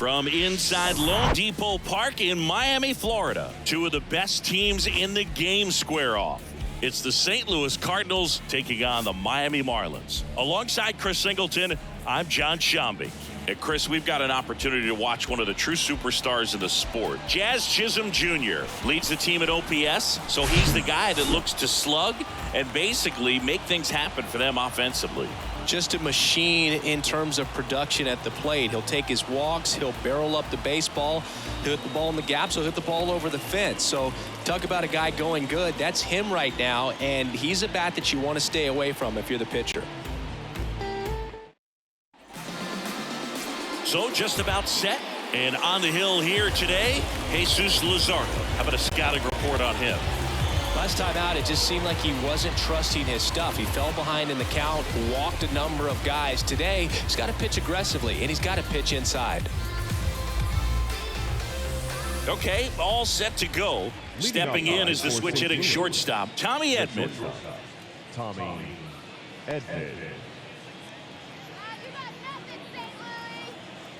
From inside Lone Depot Park in Miami, Florida, two of the best teams in the game square off. It's the St. Louis Cardinals taking on the Miami Marlins. Alongside Chris Singleton, I'm John Shambi. And Chris, we've got an opportunity to watch one of the true superstars in the sport. Jazz Chisholm Jr. leads the team at OPS, so he's the guy that looks to slug and basically make things happen for them offensively. Just a machine in terms of production at the plate. He'll take his walks, he'll barrel up the baseball, he'll hit the ball in the gaps, he'll hit the ball over the fence. So talk about a guy going good. That's him right now, and he's a bat that you want to stay away from if you're the pitcher. So just about set and on the hill here today, Jesus Luzardo. How about a scouting report on him? Last time out, it just seemed like he wasn't trusting his stuff. He fell behind in the count, walked a number of guys. Today, he's got to pitch aggressively, and he's got to pitch inside. Okay, all set to go. Stepping in is the switch-hitting shortstop, Tommy Edman. Tommy Edman.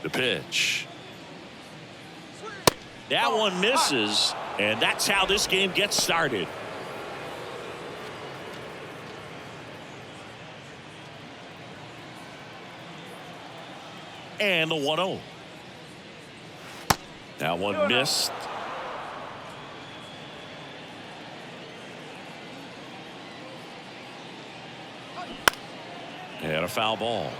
The pitch. That one misses, and that's how this game gets started. And the 1-0. That one missed. And a foul ball.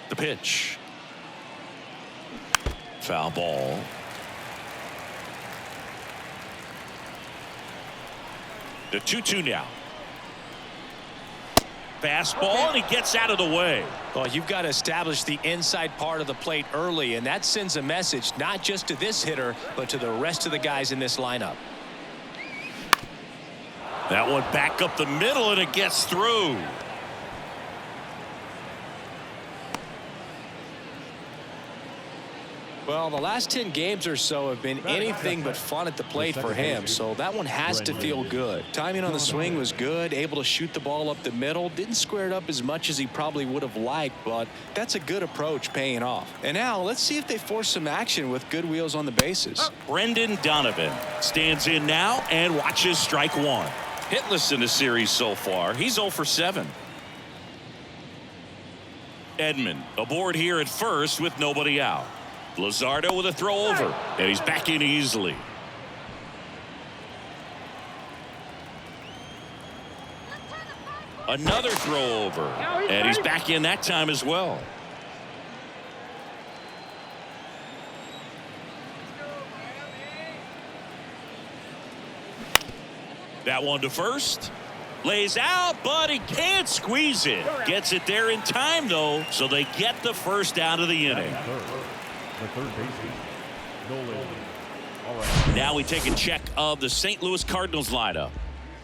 The pitch. Foul ball. The 2-2 now. Fastball, and he gets out of the way. Well, you've got to establish the inside part of the plate early, and that sends a message not just to this hitter, but to the rest of the guys in this lineup. That one back up the middle, and it gets through. Well, the last 10 games or so have been anything but fun at the plate for him, so that one has to feel good. Timing on the swing was good, able to shoot the ball up the middle. Didn't square it up as much as he probably would have liked, but that's a good approach paying off. And now let's see if they force some action with good wheels on the bases. Brendan Donovan stands in now and watches strike one. Hitless in the series so far. He's 0 for 7. Edman aboard here at first with nobody out. Luzardo with a throw over, and he's back in easily. Another throw over, and he's back in that time as well. That one to first. Lays out, but he can't squeeze it. Gets it there in time, though, so they get the first out of the inning. The third baseman, Nolan. All right. Now we take a check of the St. Louis Cardinals lineup.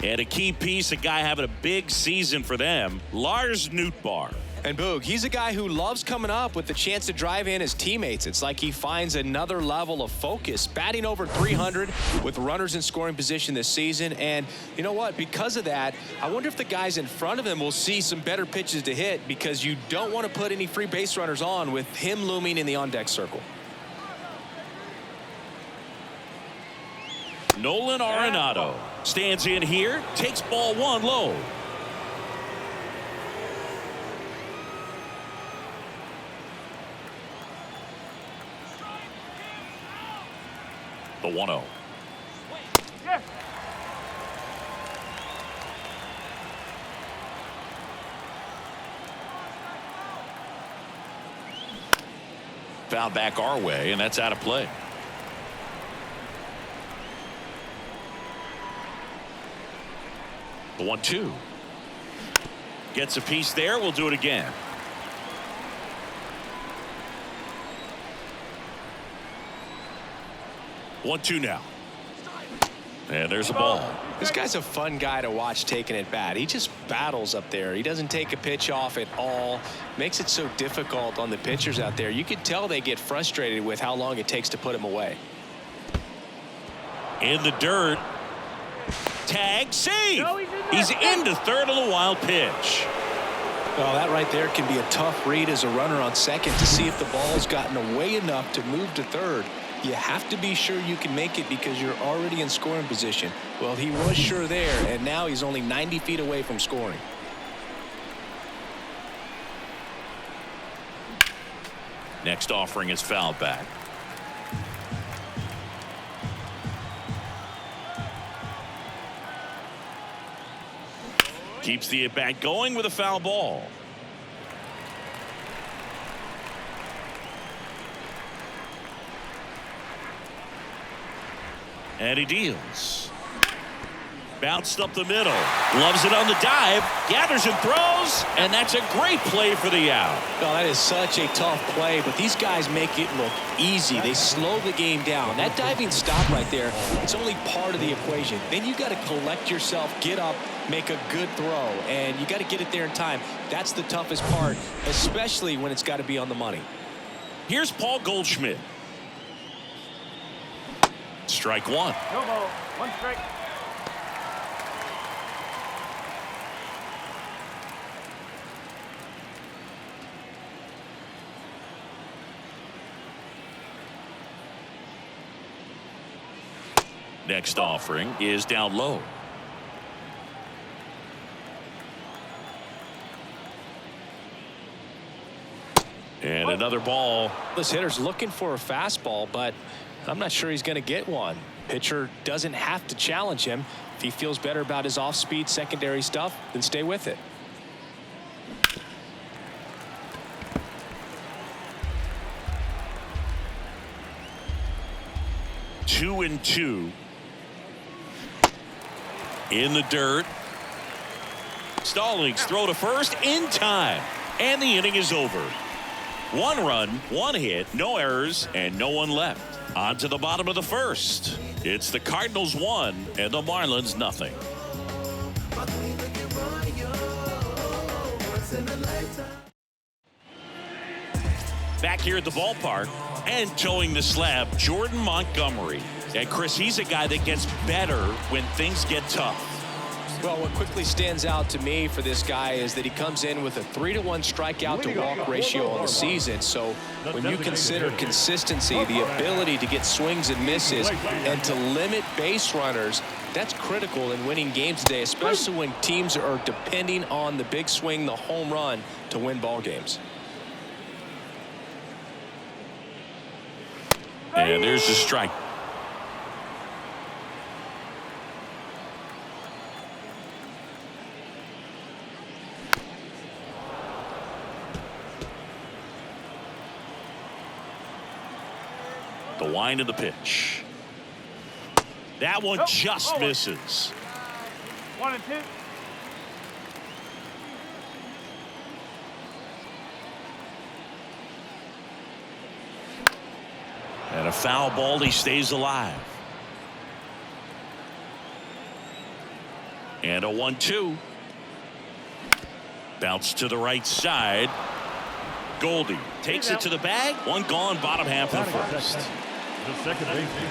And a key piece, a guy having a big season for them, Lars Nootbaar. And Boog, he's a guy who loves coming up with the chance to drive in his teammates. It's like he finds another level of focus, batting over 300 with runners in scoring position this season. And you know what? Because of that, I wonder if the guys in front of him will see some better pitches to hit, because you don't want to put any free base runners on with him looming in the on-deck circle. Nolan Arenado stands in here, takes ball one low. The 1-0. Foul back our way, and that's out of play. The 1-2. Gets a piece there. We'll do it again. One, two now. And there's a ball. This guy's a fun guy to watch taking at bat. He just battles up there. He doesn't take a pitch off at all. Makes it so difficult on the pitchers out there. You can tell they get frustrated with how long it takes to put him away. In the dirt. Tag save. He's into third on the wild pitch. Well, that right there can be a tough read as a runner on second to see if the ball's gotten away enough to move to third. You have to be sure you can make it because you're already in scoring position. Well, he was sure there, and now he's only 90 feet away from scoring. Next offering is fouled back. Keeps the at-bat going with a foul ball. And he deals. Bounced up the middle. Loves it on the dive. Gathers and throws. And that's a great play for the out. Well, that is such a tough play, but these guys make it look easy. They slow the game down. That diving stop right there, it's only part of the equation. Then you got to collect yourself, get up, make a good throw, and you got to get it there in time. That's the toughest part, especially when it's got to be on the money. Here's Paul Goldschmidt. Strike one. No ball. One strike. Next offering is down low. And another ball. This hitter's looking for a fastball, but I'm not sure he's going to get one. Pitcher doesn't have to challenge him. If he feels better about his off-speed secondary stuff, then stay with it. Two and two. In the dirt. Stallings throw to first in time. And the inning is over. One run, one hit, no errors, and no one left. On to the bottom of the first. It's the Cardinals 1 and the Marlins nothing. Back here at the ballpark and towing the slab, Jordan Montgomery. And Chris, he's a guy that gets better when things get tough. Well, what quickly stands out to me for this guy is that he comes in with a 3-to-1 strikeout to walk ratio on the season. So when you consider consistency, the ability to get swings and misses, and to limit base runners, that's critical in winning games today, especially when teams are depending on the big swing, the home run, to win ball games. And there's the strike. The wind of the pitch. That one just misses. 1 and 2. And a foul ball, he stays alive. And a 1-2. Bounce to the right side. Goldie takes it to the bag. One gone, bottom half of the first. The second baseman.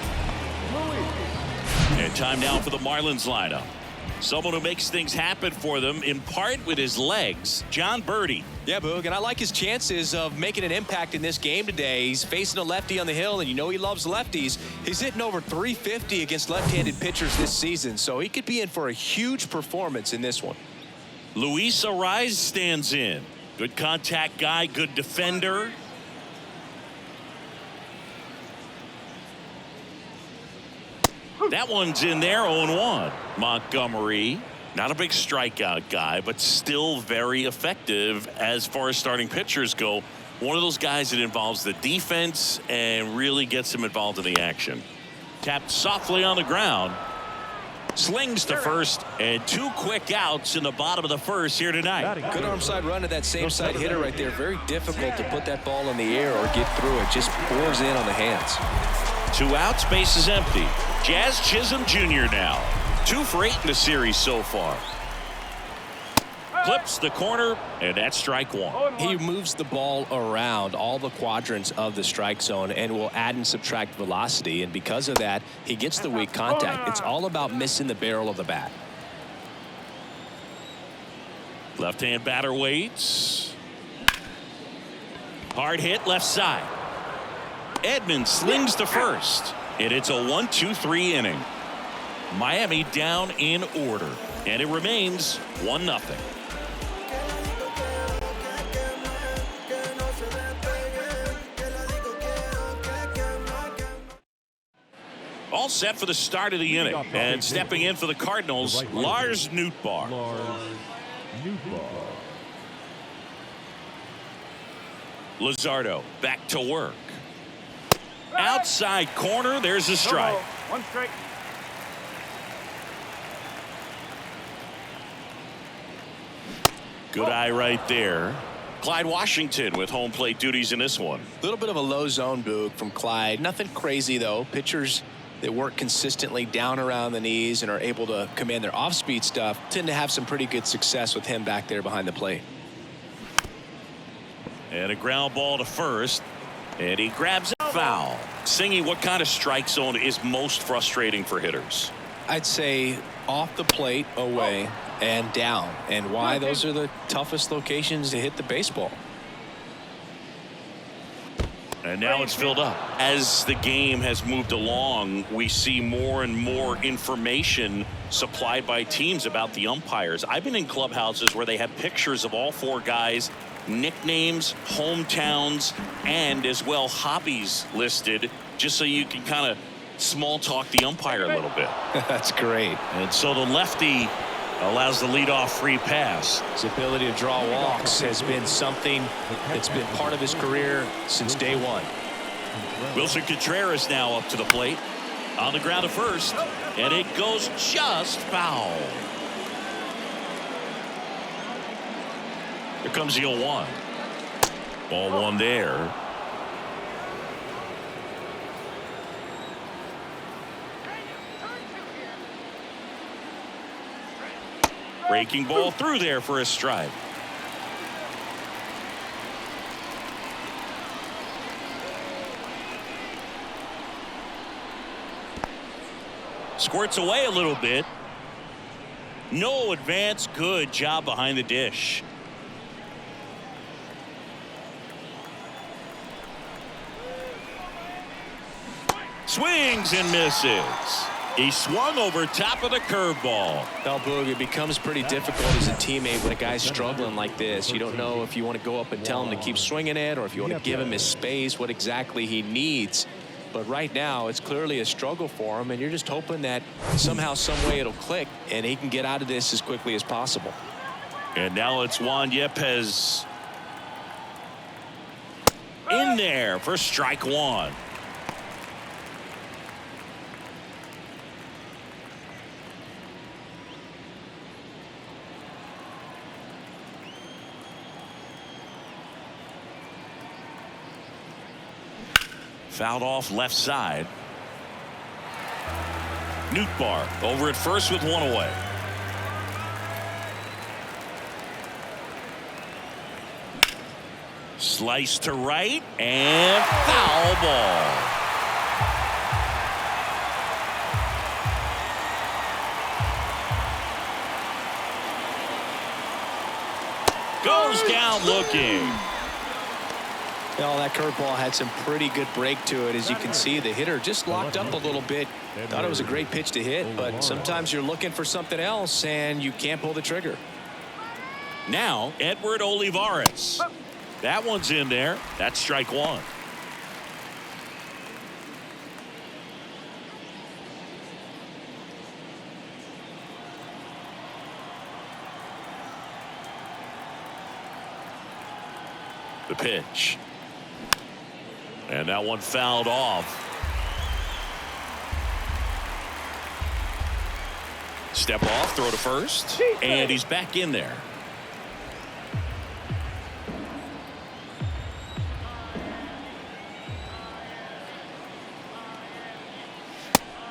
And time now for the Marlins lineup. Someone who makes things happen for them in part with his legs, John Birdie. Yeah, Boog, and I like his chances of making an impact in this game today. He's facing a lefty on the hill, and you know he loves lefties. He's hitting over 350 against left-handed pitchers this season, so he could be in for a huge performance in this one. Luis Ariz stands in. Good contact guy, good defender. That one's in there, 0-1. Montgomery, not a big strikeout guy, but still very effective as far as starting pitchers go. One of those guys that involves the defense and really gets him involved in the action. Tapped softly on the ground. Slings to first, and 2 quick outs in the bottom of the first here tonight. Good arm side run to that same side hitter right there. Very difficult to put that ball in the air or get through it. Just pours in on the hands. 2 outs, base is empty. Jazz Chisholm Jr. now. 2 for 8 in the series so far. Clips the corner, and that's strike one. He moves the ball around all the quadrants of the strike zone and will add and subtract velocity. And because of that, he gets the weak contact. It's all about missing the barrel of the bat. Left-hand batter waits. Hard hit left side. Edman slings to first. And it's a 1-2-3 inning. Miami down in order. And it remains 1-0. All set for the start of the inning. And stepping in for the Cardinals, Lars Nootbaar. Luzardo back to work. Outside corner, there's a strike. 1 strike. Good eye right there. Clyde Washington with home plate duties in this one. A little bit of a low zone, Boog, from Clyde. Nothing crazy, though. Pitchers that work consistently down around the knees and are able to command their off-speed stuff tend to have some pretty good success with him back there behind the plate. And a ground ball to first. And he grabs it foul. Singy, what kind of strike zone is most frustrating for hitters? I'd say off the plate, away, and down. And why? Those are the toughest locations to hit the baseball. And now it's filled up. As the game has moved along, we see more and more information supplied by teams about the umpires. I've been in clubhouses where they have pictures of all four guys, nicknames, hometowns, and as well hobbies listed, just so you can kind of small talk the umpire a little bit. That's great. And so the lefty allows the leadoff free pass. His ability to draw walks has been something that's been part of his career since day one. Wilson Contreras now up to the plate. On the ground to first. And it goes just foul. Here comes the 0-1. Ball one there. Breaking ball through there for a strike. Squirts away a little bit. No advance. Good job behind the dish. Swings and misses. He swung over top of the curveball. Well, Boog, it becomes pretty difficult as a teammate when a guy's struggling like this. You don't know if you want to go up and tell him to keep swinging it or if you want to give him his space, what exactly he needs. But right now, it's clearly a struggle for him, and you're just hoping that somehow, some way it'll click, and he can get out of this as quickly as possible. And now it's Juan Yepes in there for strike one. Fouled off left side. Nootbaar over at first with one away. Slice to right and foul ball. Goes down looking. Well, that curveball had some pretty good break to it. As you can see, the hitter just locked up a little bit. Thought it was a great pitch to hit, but sometimes you're looking for something else and you can't pull the trigger. Now, Edward Olivares. That one's in there. That's strike one. The pitch. And that one fouled off. Step off, throw to first, and he's back in there.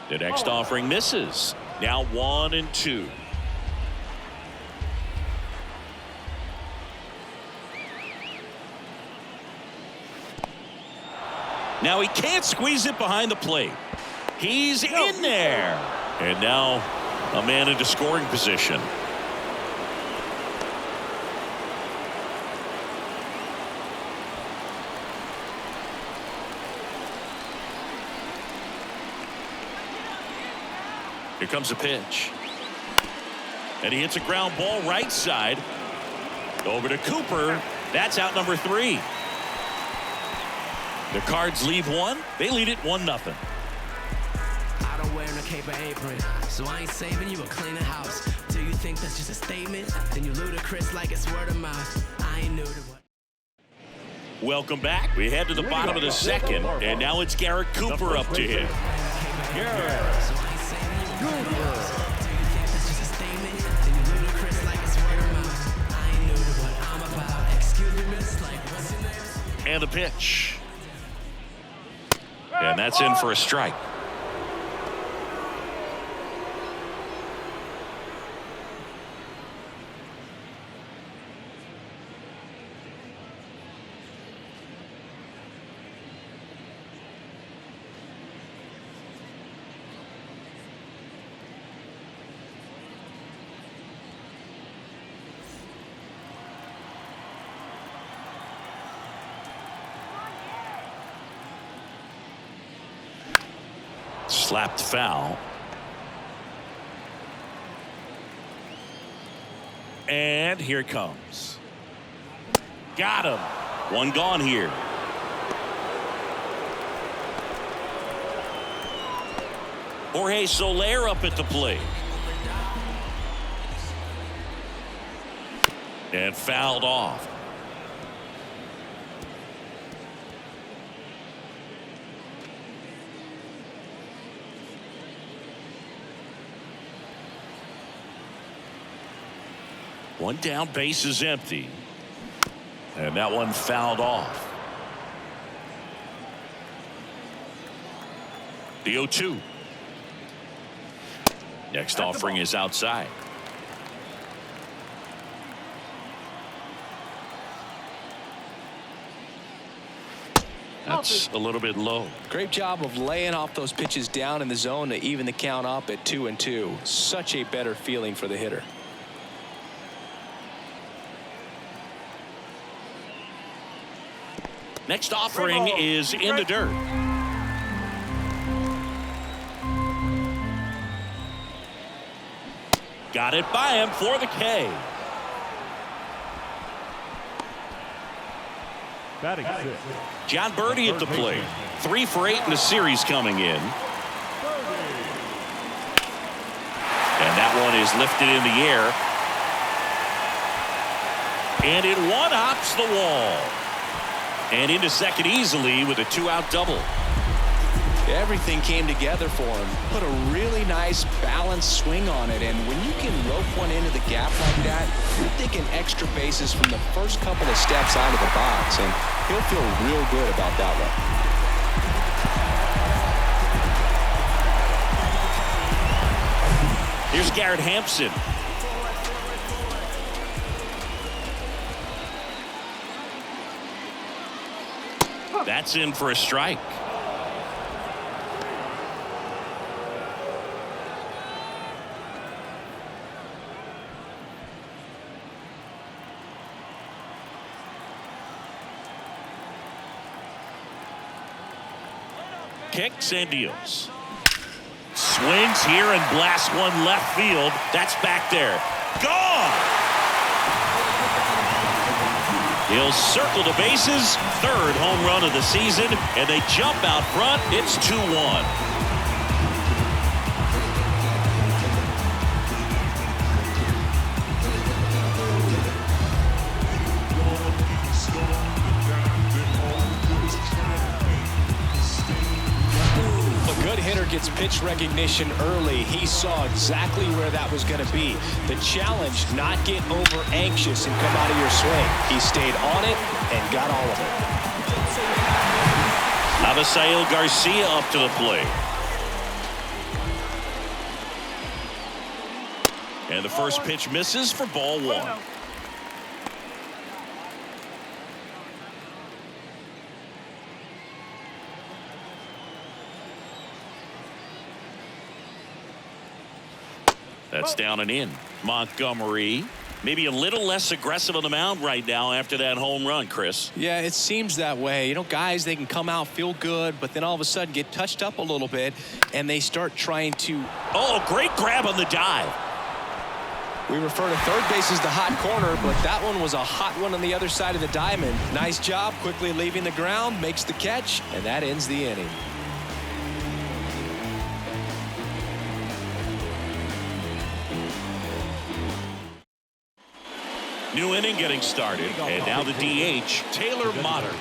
The next offering misses. Now 1-2. Now he can't squeeze it behind the plate. He's in there. And now a man into scoring position. Here comes a pitch. And he hits a ground ball right side. Over to Cooper. That's out number 3. The Cards leave one. They lead it 1-0. I don't wear no cape or apron, so I ain't saving you a cleaner house. Do you think that's just a statement? Then you ludicrous like it's word of mouth. I ain't new to what. Welcome back. We head to the bottom of the second, and now it's Garrett Cooper up to hit. And the pitch. And that's in for a strike. Slapped foul. And here it comes. Got him. One gone here. Jorge Soler up at the plate. And fouled off. One down, base is empty. And that one fouled off. The 0-2. Next offering is outside. That's a little bit low. Great job of laying off those pitches down in the zone to even the count up at 2-2. Such a better feeling for the hitter. Next offering is in the dirt. Got it by him for the K. Batting 6. John Birdie at the plate. 3 for 8 in the series coming in. And that one is lifted in the air. And it one-hops the wall. And into second easily with a 2-out double. Everything came together for him. Put a really nice balanced swing on it. And when you can rope one into the gap like that, you're thinking extra bases from the first couple of steps out of the box. And he'll feel real good about that one. Here's Garrett Hampson. That's in for a strike. Kicks and deals. Swings here and blasts one left field. That's back there. Gone! He'll circle the bases. 3rd home run of the season, and they jump out front. It's 2-1. A good hitter gets pitch recognition early. He saw exactly where that was going to be. The challenge, not get over anxious and come out of your swing. He stayed on it and got all of it. Avisail Garcia up to the plate. And the first pitch misses for ball 1. That's down and in. Montgomery, maybe a little less aggressive on the mound right now after that home run, Chris. Yeah, it seems that way. You know, guys, they can come out, feel good, but then all of a sudden get touched up a little bit, and they start trying to... Oh, great grab on the dive. We refer to third base as the hot corner, but that one was a hot one on the other side of the diamond. Nice job, quickly leaving the ground, makes the catch, and that ends the inning. New inning getting started, and now the DH, Taylor Motter.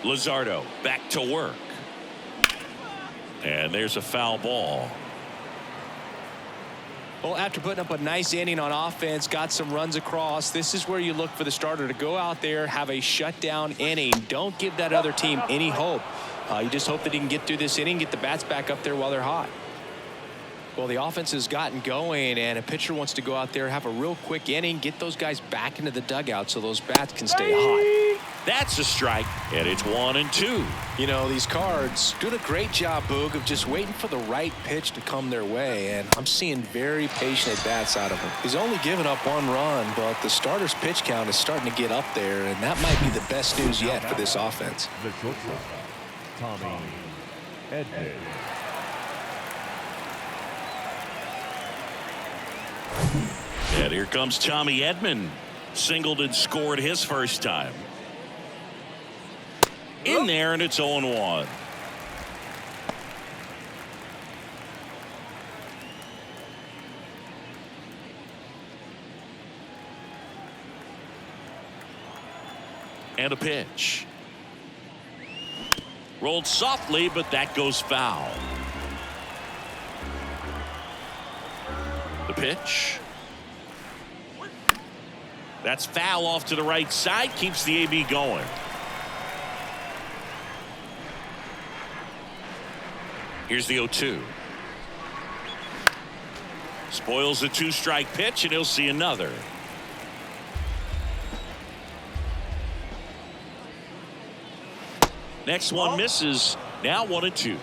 Luzardo back to work. And there's a foul ball. Well, after putting up a nice inning on offense, got some runs across, this is where you look for the starter to go out there, have a shutdown inning. Don't give that other team any hope. You just hope that he can get through this inning, get the bats back up there while they're hot. Well, the offense has gotten going, and a pitcher wants to go out there, have a real quick inning, get those guys back into the dugout so those bats can stay hot. That's a strike, and it's 1-2. You know, these Cards doing a great job, Boog, of just waiting for the right pitch to come their way, and I'm seeing very patient at-bats out of him. He's only given up 1 run, but the starter's pitch count is starting to get up there, and that might be the best news yet for this offense. The shortstop, Tommy Edman. And here comes Tommy Edman. Singled and scored his first time. In there, and it's 0-1. And a pitch. Rolled softly, but that goes foul. The pitch. That's foul off to the right side. Keeps the AB going. Here's the 0-2. Spoils the 2-strike pitch, and he'll see another. Next one misses. Now 1-2.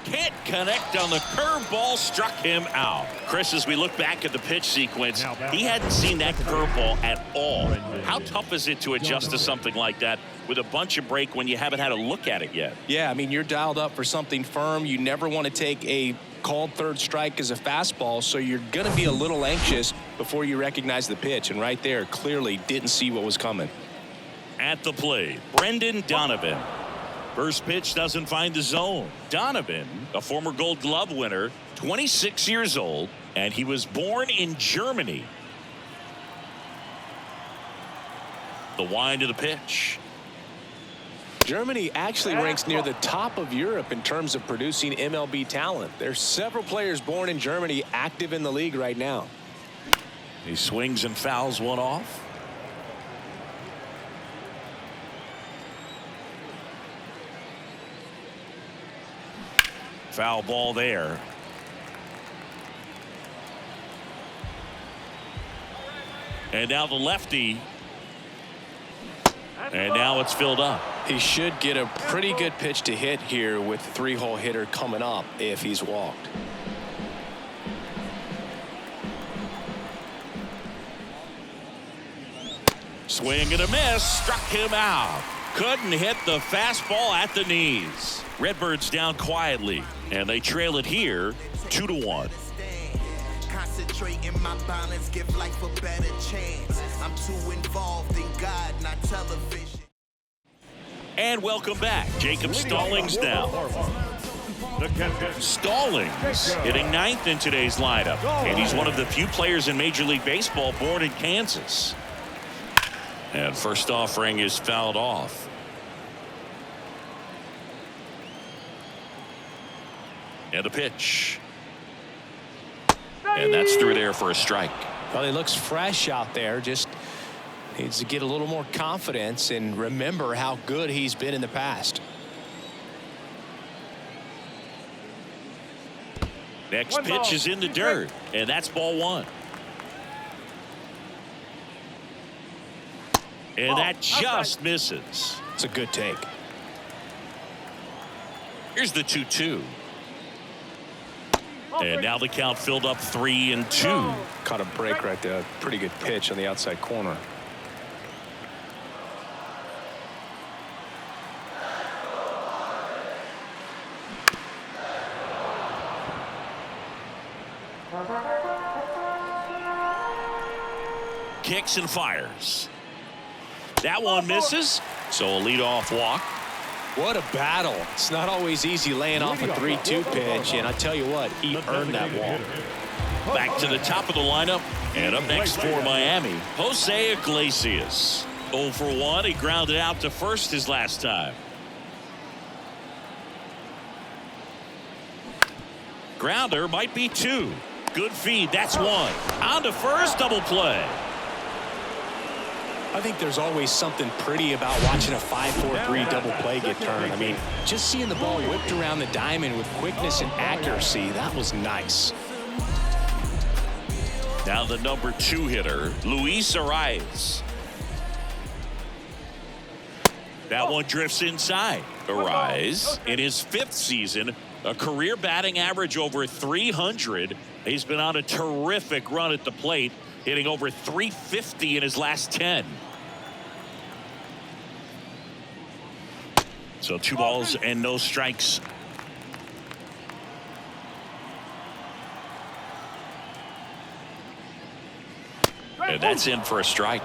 Can't connect on the curveball, struck him out. Chris, as we look back at the pitch sequence, he hadn't seen that curveball at all. How tough is it to adjust to something like that with a bunch of break when you haven't had a look at it yet? Yeah, I mean, you're dialed up for something firm. You never want to take a called third strike as a fastball, so you're going to be a little anxious before you recognize the pitch. And right there, clearly didn't see what was coming. At the plate, Brendan Donovan. First pitch doesn't find the zone. Donovan, a former Gold Glove winner, 26 years old, and he was born in Germany. The wind of the pitch. Germany actually ranks near the top of Europe in terms of producing MLB talent. There's several players born in Germany active in the league right now. He swings and fouls one off. Foul ball there. And now the lefty. And now it's filled up. He should get a pretty good pitch to hit here with the 3-hole hitter coming up if he's walked. Swing and a miss. Struck him out. Couldn't hit the fastball at the knees. Redbirds down quietly, and they trail it here 2-1. Concentrating my balance, give life a better chance. I'm too involved in God, not television. And welcome back. Jacob Stallings now. Stallings hitting ninth in today's lineup, and he's one of the few players in Major League Baseball born in Kansas. And first offering is fouled off. And a pitch. And that's through there for a strike. Well, he looks fresh out there. Just needs to get a little more confidence and remember how good he's been in the past. Next pitch is in the dirt, and that's ball one. And that just misses. It's a good take. Here's the 2-2. And now the count filled up 3-2. Caught a break right there. Pretty good pitch on the outside corner. Kicks and fires. That one misses. So a leadoff walk. What a battle. It's not always easy laying off a 3-2 pitch, and I tell you what, he earned that walk. Back to the top of the lineup, and up next for Miami, Jose Iglesias. 0 for 1. He grounded out to first his last time. Grounder might be 2. Good feed. That's 1. On to first. Double play. I think there's always something pretty about watching a 5-4-3 double play get turned. I mean, just seeing the ball whipped around the diamond with quickness and accuracy, that was nice. Now the number 2 hitter, Luis Arias. That one drifts inside. Arias, in his 5th season, a career batting average over 300. He's been on a terrific run at the plate, hitting over 350 in his last 10. So 2 balls and no strikes. And that's in for a strike.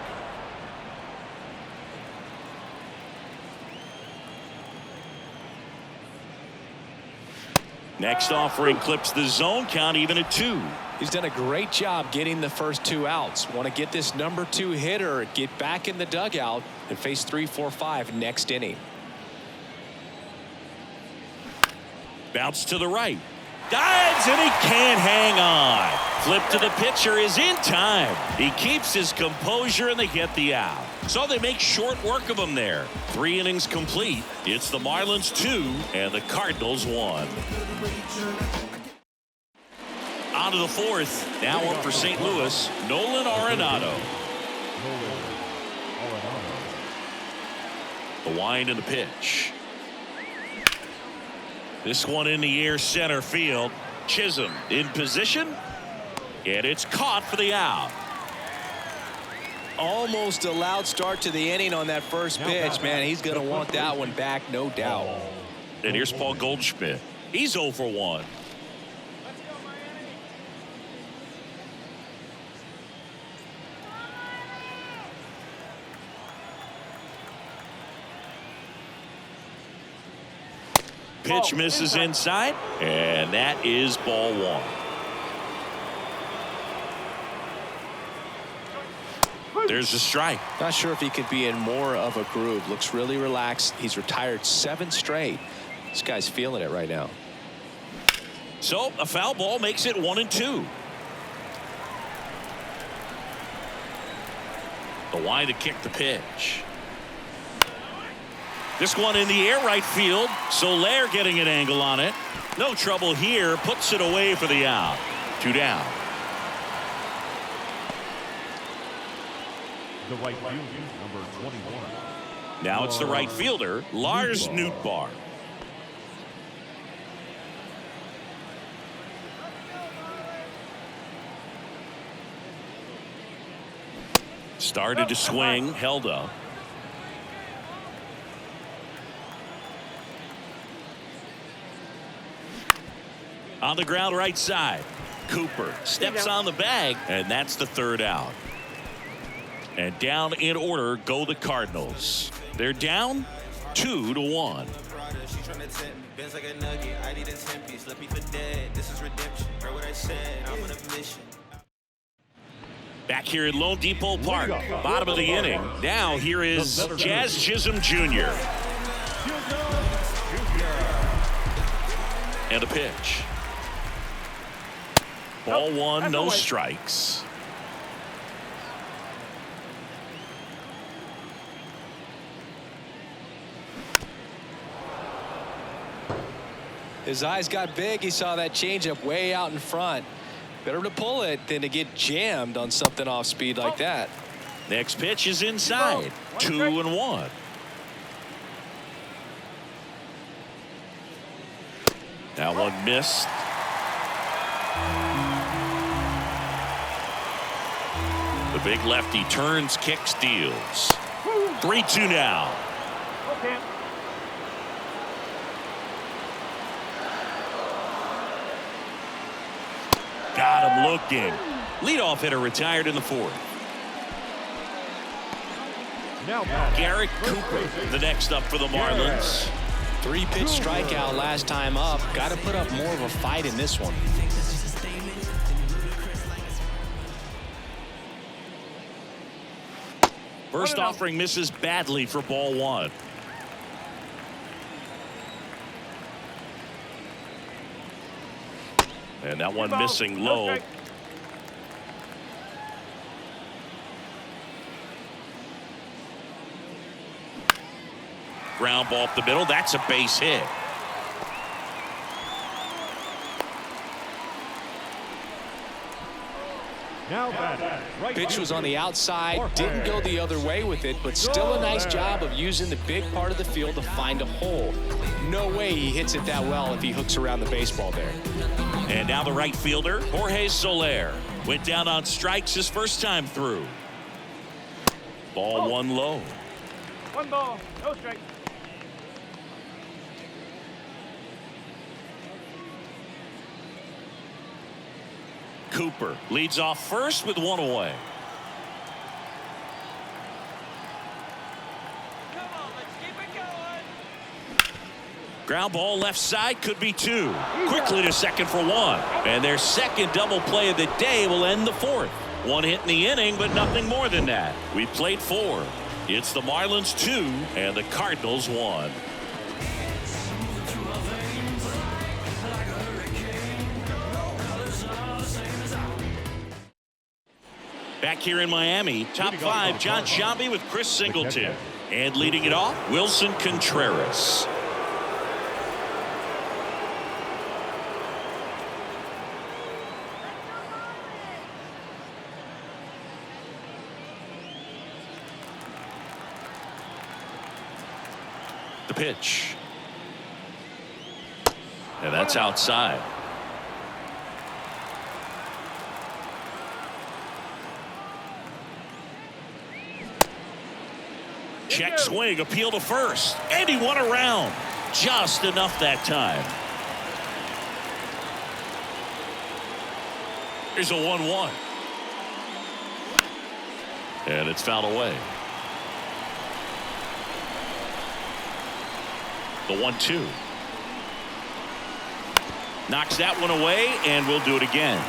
Next offering clips the zone count even at 2. He's done a great job getting the first 2 outs. Want to get this number 2 hitter, get back in the dugout, and face 3, 4, 5 next inning. Bounce to the right. Dives, and he can't hang on. Flip to the pitcher is in time. He keeps his composure, and they get the out. So they make short work of him there. 3 innings complete. It's the Marlins 2 and the Cardinals 1. On to the 4th. Now up for St. Louis, Nolan Arenado. The wind and the pitch. This one in the air center field. Chisholm in position. And it's caught for the out. Almost a loud start to the inning on that first pitch. Man, he's going to want that one back, no doubt. And here's Paul Goldschmidt. He's 0 for 1. Pitch misses inside, and that is ball 1. There's a strike. Not sure if he could be in more of a groove. Looks really relaxed. He's retired 7 straight. This guy's feeling it right now. So a foul ball makes it 1-2. The wind to kick the pitch. This one in the air right field. Soler getting an angle on it. No trouble here. Puts it away for the out. 2 down. The right fielder, number 21. Now it's the right fielder, Lars Nootbaar. Started to swing, held up. On the ground right side. Cooper steps on the bag, and that's the 3rd out. And down in order go the Cardinals. They're down 2-1. Back here at Lone Depot Park, bottom of the inning. Now here is Jazz Chisholm Jr. And a pitch. Ball 1, no strikes. His eyes got big. He saw that changeup way out in front. Better to pull it than to get jammed on something off speed like that. Next pitch is inside. 2-1. That one missed. The big lefty turns, kicks, deals. 3-2 now. Okay. Got him looking. Leadoff hitter retired in the 4th. Now Garrett Cooper, the next up for the Marlins. 3-pitch strikeout last time up. Got to put up more of a fight in this one. First offering misses badly for ball 1. And that one missing low. Ground ball up the middle. That's a base hit. Now right Pitch was on the outside, didn't go the other way with it, but still a nice job of using the big part of the field to find a hole. No way he hits it that well if he hooks around the baseball there. And now the right fielder, Jorge Soler, went down on strikes his first time through. Ball 1 low. 1 ball, no strike. Cooper leads off first with 1 away. Come on, let's keep it going. Ground ball left side, could be 2. Quickly to second for 1. And their second double play of the day will end the 4th. 1 hit in the inning, but nothing more than that. We played 4. It's the Marlins 2 and the Cardinals 1. Back here in Miami, top 5, John Sciambi with Chris Singleton. And leading it off, Wilson Contreras. The pitch. And that's outside. Check swing, appeal to first, and he won around. Just enough that time. Here's a 1-1. And it's fouled away. The 1-2. Knocks that one away, and we'll do it again.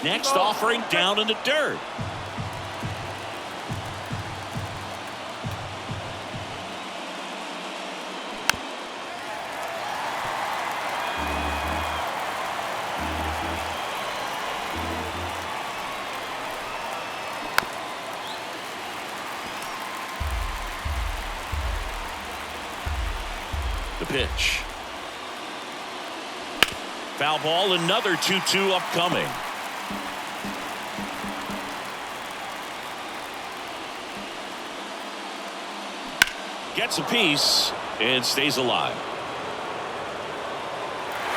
Next offering down in the dirt. The pitch. Foul ball, another 2-2 upcoming. Gets a piece and stays alive.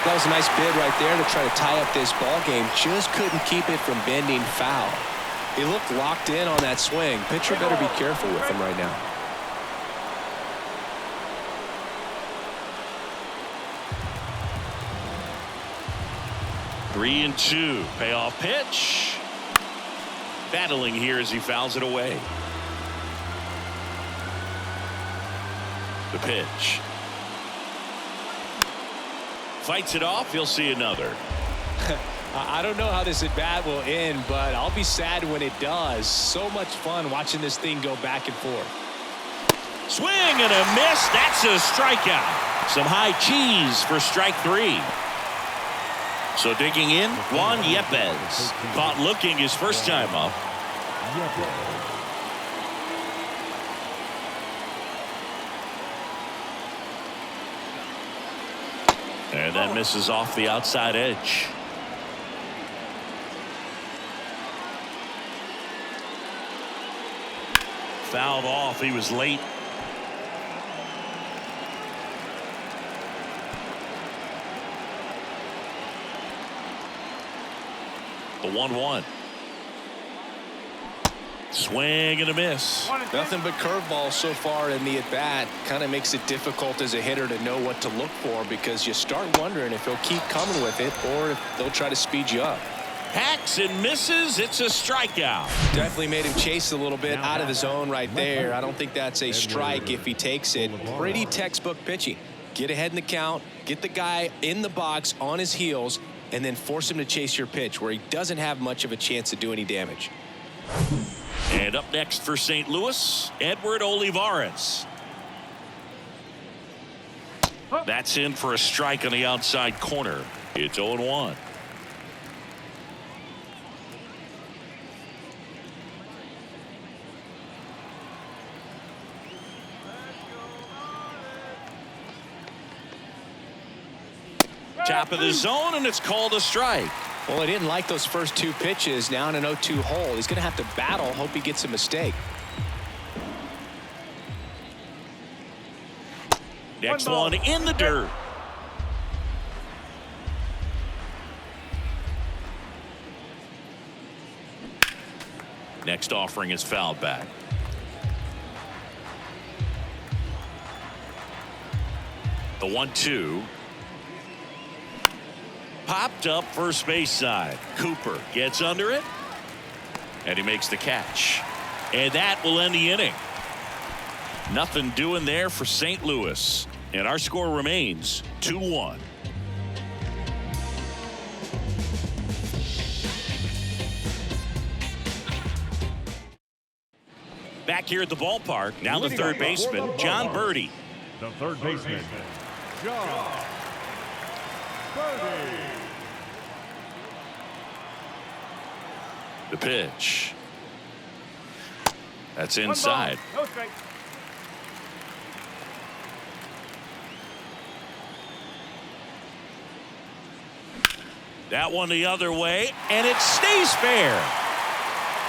That was a nice bid right there to try to tie up this ball game. Just couldn't keep it from bending foul. He looked locked in on that swing. Pitcher better be careful with him right now. Three and 2. Payoff pitch. Battling here as he fouls it away. The pitch. Fights it off. He'll see another. I don't know how this at bat will end, but I'll be sad when it does. So much fun watching this thing go back and forth. Swing and a miss. That's a strikeout. Some high cheese for strike 3. So digging in, Juan Yepez. Caught looking his first time up. And that misses off the outside edge. Fouled off. He was late. The 1-1. Swing and a miss. Nothing but curveballs so far in the at-bat. Kind of makes it difficult as a hitter to know what to look for, because you start wondering if he'll keep coming with it or if they'll try to speed you up. Hacks and misses. It's a strikeout. Definitely made him chase a little bit out of the zone right there. I don't think that's a strike if he takes it. Pretty textbook pitching. Get ahead in the count, get the guy in the box on his heels, and then force him to chase your pitch where he doesn't have much of a chance to do any damage. And up next for St. Louis, Edward Olivares. That's in for a strike on the outside corner. It's 0-1. Top of the zone, and it's called a strike. Well, he didn't like those first two pitches. Now in an 0-2 hole, he's going to have to battle. Hope he gets a mistake. Next one in the dirt. Next offering is fouled back. The 1-2. Popped up first base side. Cooper gets under it, and he makes the catch. And that will end the inning. Nothing doing there for St. Louis. And our score remains 2-1. Back here at the ballpark, now the third baseman, John Birdie. The third baseman, John Birdie. The pitch. That's inside. No strike. That one the other way, and it stays fair.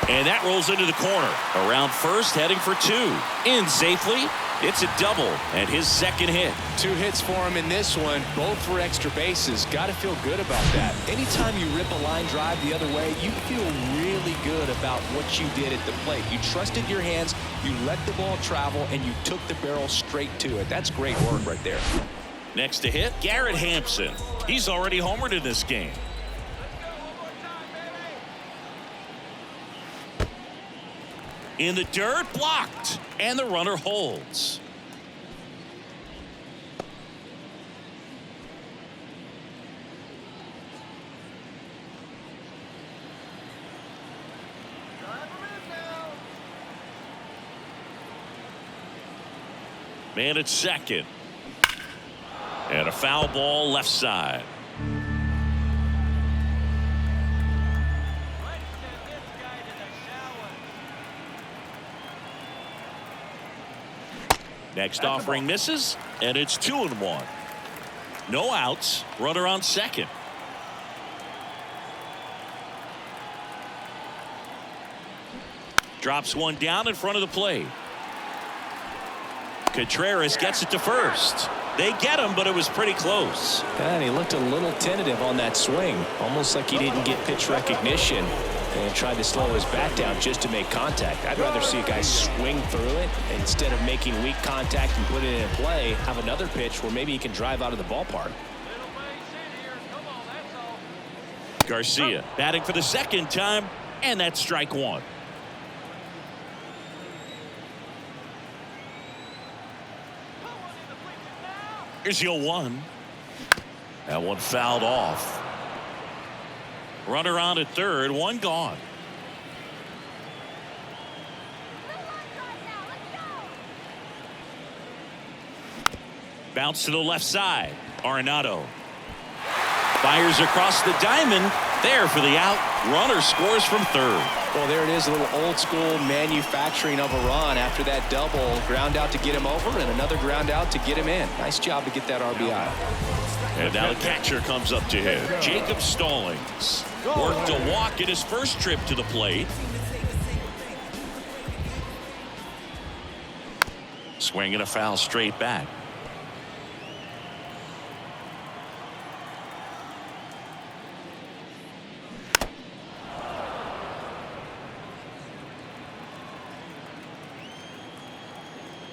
And that rolls into the corner. Around first, heading for two. In safely. It's a double and his second hit. 2 hits for him in this one, both for extra bases. Got to feel good about that. Anytime you rip a line drive the other way, you feel really good about what you did at the plate. You trusted your hands, you let the ball travel, and you took the barrel straight to it. That's great work right there. Next to hit, Garrett Hampson. He's already homered in this game. In the dirt, blocked, and the runner holds. Man at second. And a foul ball left side. Next offering misses, and it's 2-1. No outs, runner on second. Drops one down in front of the plate. Contreras gets it to first. They get him, but it was pretty close. And he looked a little tentative on that swing, almost like he didn't get pitch recognition and tried to slow his bat down just to make contact. I'd rather see a guy swing through it instead of making weak contact and put it in play. Have another pitch where maybe he can drive out of the ballpark. Garcia batting for the second time, and that's strike one. Here's the 0-1. That one fouled off. Runner on at third, one gone. Bounce to the left side. Arenado fires across the diamond, There for the out. Runner scores from third. Well, there it is, a little old school manufacturing of a run after that double. Ground out to get him over and another ground out to get him in. Nice job to get that RBI. And now the catcher comes up to him. Jacob Stallings worked a walk in his first trip to the plate. Swinging a foul straight back.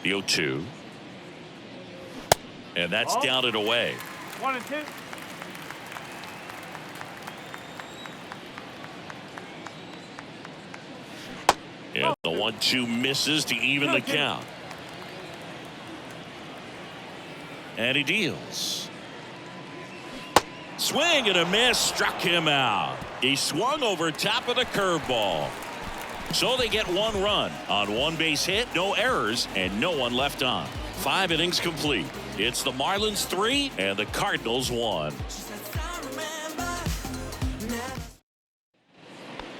The 0-2. And that's down and away. 1 and 2. And the 1-2 misses to even the count. And he deals. Swing and a miss, struck him out. He swung over top of the curveball. So they get 1 run on 1 base hit, no errors, and no one left on. 5 innings complete. It's the Marlins 3 and the Cardinals 1. All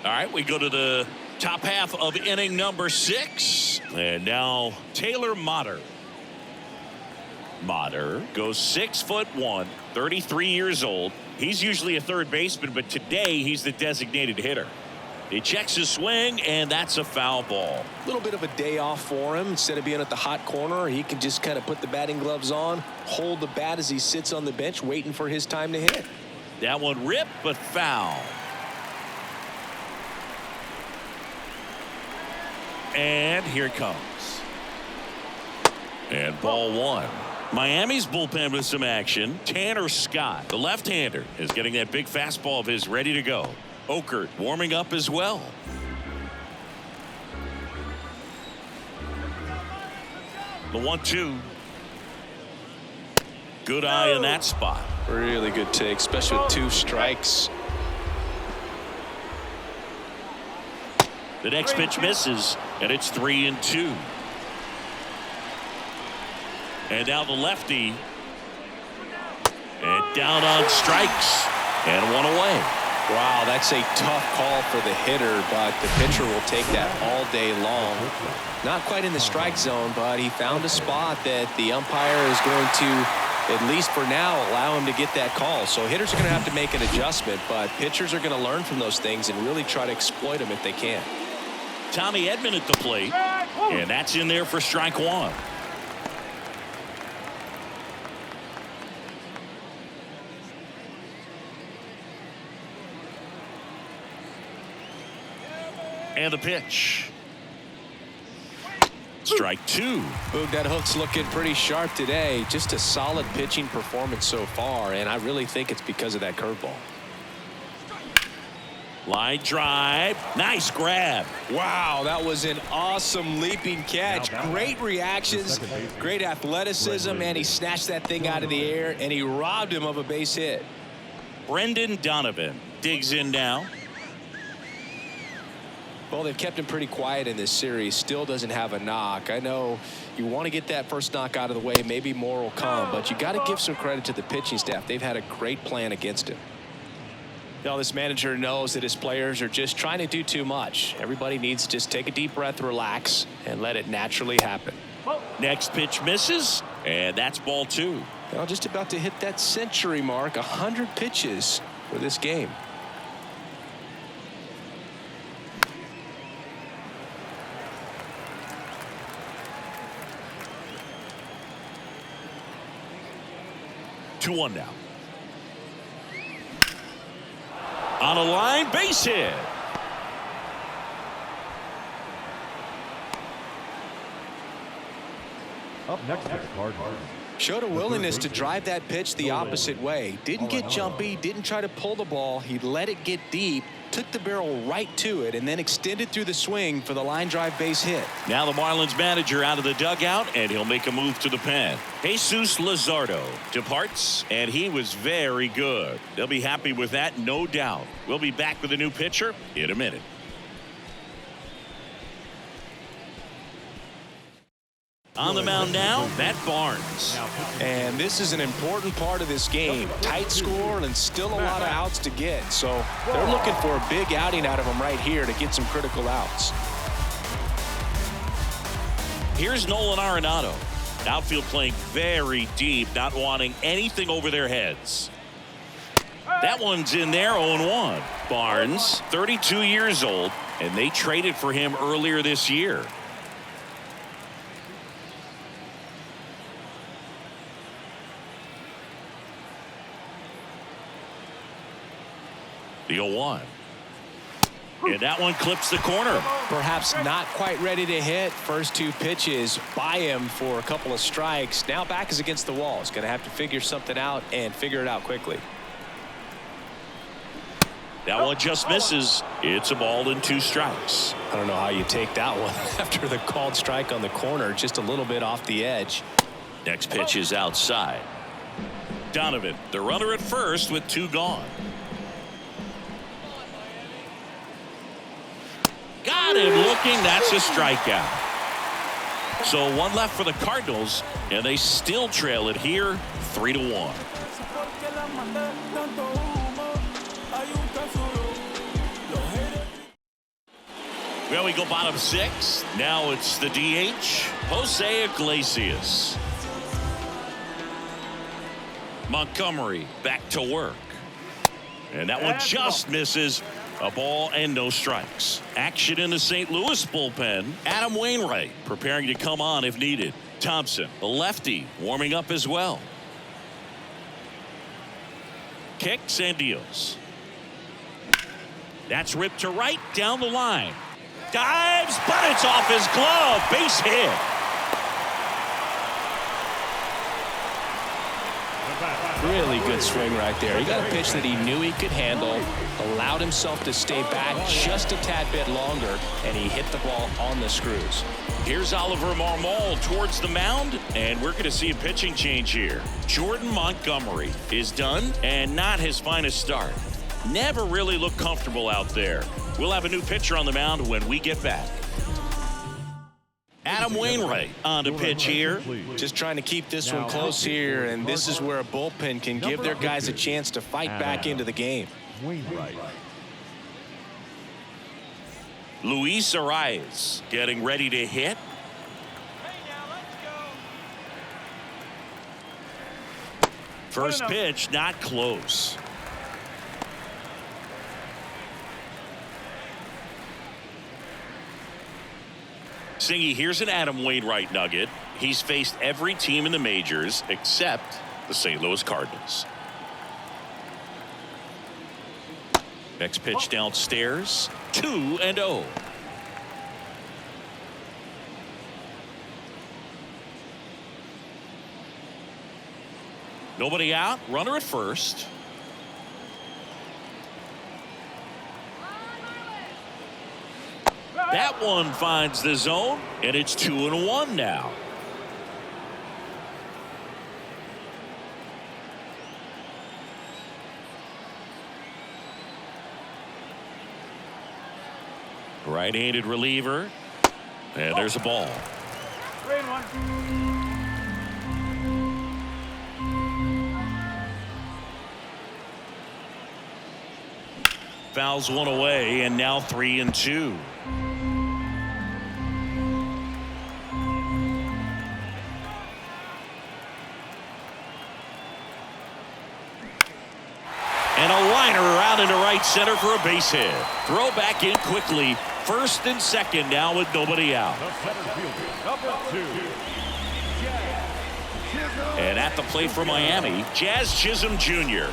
right, we go to the top half of inning number 6. And now Taylor Motter. Motter goes 6'1", 33 years old. He's usually a third baseman, but today he's the designated hitter. He checks his swing, and that's a foul ball. A little bit of a day off for him. Instead of being at the hot corner, he can just kind of put the batting gloves on, hold the bat as he sits on the bench, waiting for his time to hit. That one ripped, but foul. And here it comes. And ball 1. Miami's bullpen with some action. Tanner Scott, the left-hander, is getting that big fastball of his ready to go. Okert warming up as well. The 1-2. Good eye in that spot. Really good take, especially with 2 strikes. The next pitch misses, and it's 3-2. And now the lefty. And down on strikes. And 1 away. Wow, that's a tough call for the hitter, but the pitcher will take that all day long. Not quite in the strike zone, but he found a spot that the umpire is going to, at least for now, allow him to get that call. So hitters are going to have to make an adjustment, but pitchers are going to learn from those things and really try to exploit them if they can. Tommy Edman at the plate, and that's in there for strike 1. And the pitch. Strike 2. Boog, that hook's looking pretty sharp today. Just a solid pitching performance so far, and I really think it's because of that curveball. Line drive. Nice grab. Wow, that was an awesome leaping catch. Great reactions, great athleticism, and he snatched that thing out of the air, and he robbed him of a base hit. Brendan Donovan digs in now. Well, they've kept him pretty quiet in this series. Still doesn't have a knock. I know you want to get that first knock out of the way. Maybe more will come, but you got to give some credit to the pitching staff. They've had a great plan against him. You know, this manager knows that his players are just trying to do too much. Everybody needs to just take a deep breath, relax, and let it naturally happen. Next pitch misses, and that's ball 2. Well, just about to hit that century mark, 100 pitches for this game. Two one now. On a line, base hit. Up next is Cardinals. Showed a willingness to drive that pitch the opposite way. Didn't get jumpy, didn't try to pull the ball. He let it get deep, took the barrel right to it, and then extended through the swing for the line drive base hit. Now the Marlins manager out of the dugout, and he'll make a move to the pen. Jesus Luzardo departs, and he was very good. They'll be happy with that, no doubt. We'll be back with a new pitcher in a minute. On the mound now, Matt Barnes. And this is an important part of this game. Tight score and still a lot of outs to get. So they're looking for a big outing out of him right here to get some critical outs. Here's Nolan Arenado. Outfield playing very deep, not wanting anything over their heads. That one's in there, 0-1. Barnes, 32 years old, and they traded for him earlier this year. The 0-1. And that one clips the corner. Perhaps not quite ready to hit. First two pitches by him for a couple of strikes. Now back is against the wall. He's going to have to figure something out and figure it out quickly. That one just misses. It's a ball and 2 strikes. I don't know how you take that one after the called strike on the corner, just a little bit off the edge. Next pitch is outside. Donovan, the runner at first with 2 gone. Got him looking. That's a strikeout. So 1 left for the Cardinals, and they still trail it here 3-1. Well, we go bottom 6. Now it's the DH, Jose Iglesias. Montgomery back to work. And that one just misses. A ball and no strikes. Action in the St. Louis bullpen. Adam Wainwright preparing to come on if needed. Thompson, the lefty, warming up as well. Kicks and deals. That's ripped to right down the line. Dives, but it's off his glove. Base hit. Really good swing right there. He got a pitch that he knew he could handle, allowed himself to stay back just a tad bit longer, and he hit the ball on the screws. Here's Oliver Marmol towards the mound, and we're going to see a pitching change here. Jordan Montgomery is done, and not his finest start. Never really looked comfortable out there. We'll have a new pitcher on the mound when we get back. Adam Wainwright on the pitch here. Just trying to keep this one close here, and this is where a bullpen can give their guys a chance to fight back into the game. Luis Arias getting ready to hit. First pitch not close. Singy, here's an Adam Wainwright nugget. He's faced every team in the majors except the St. Louis Cardinals. Next pitch downstairs, 2-0. Nobody out, runner at first. That one finds the zone, and it's 2-1 now. Right-handed reliever, and there's a ball. 3-1. Fouls one away, and now 3-2. And a liner out into right center for a base hit. Throw back in quickly. First and second now with nobody out. And at the plate for Miami, Jazz Chisholm Jr.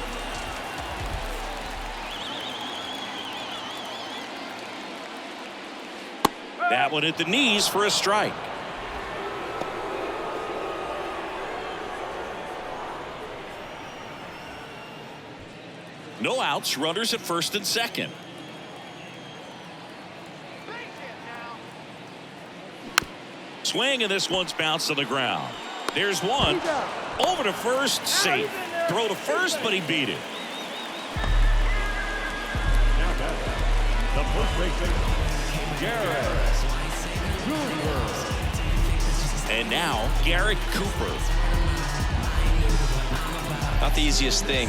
That one at the knees for a strike. No outs, runners at first and second. Swing, and this one's bounced on the ground. There's one. Over to first, safe. Throw to first, but he beat it. The first baseman, Garrett. And now Garrett Cooper. Not the easiest thing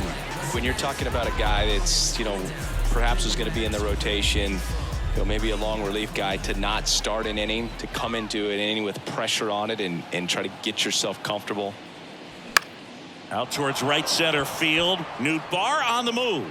when you're talking about a guy that's, perhaps was going to be in the rotation, maybe a long relief guy, to not start an inning, to come into an inning with pressure on it and try to get yourself comfortable. Out towards right center field. Nootbaar on the move.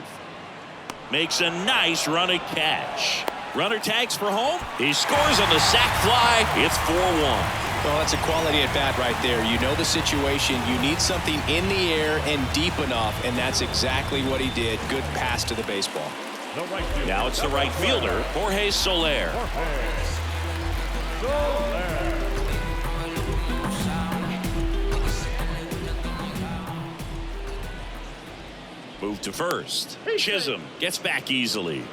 Makes a nice running catch. Runner tags for home. He scores on the sac fly. It's 4-1. Well, that's a quality at bat right there. You know the situation. You need something in the air and deep enough, and that's exactly what he did. Good pass to the baseball. Now it's the right fielder, Jorge Soler. Move to first. Chisholm gets back easily.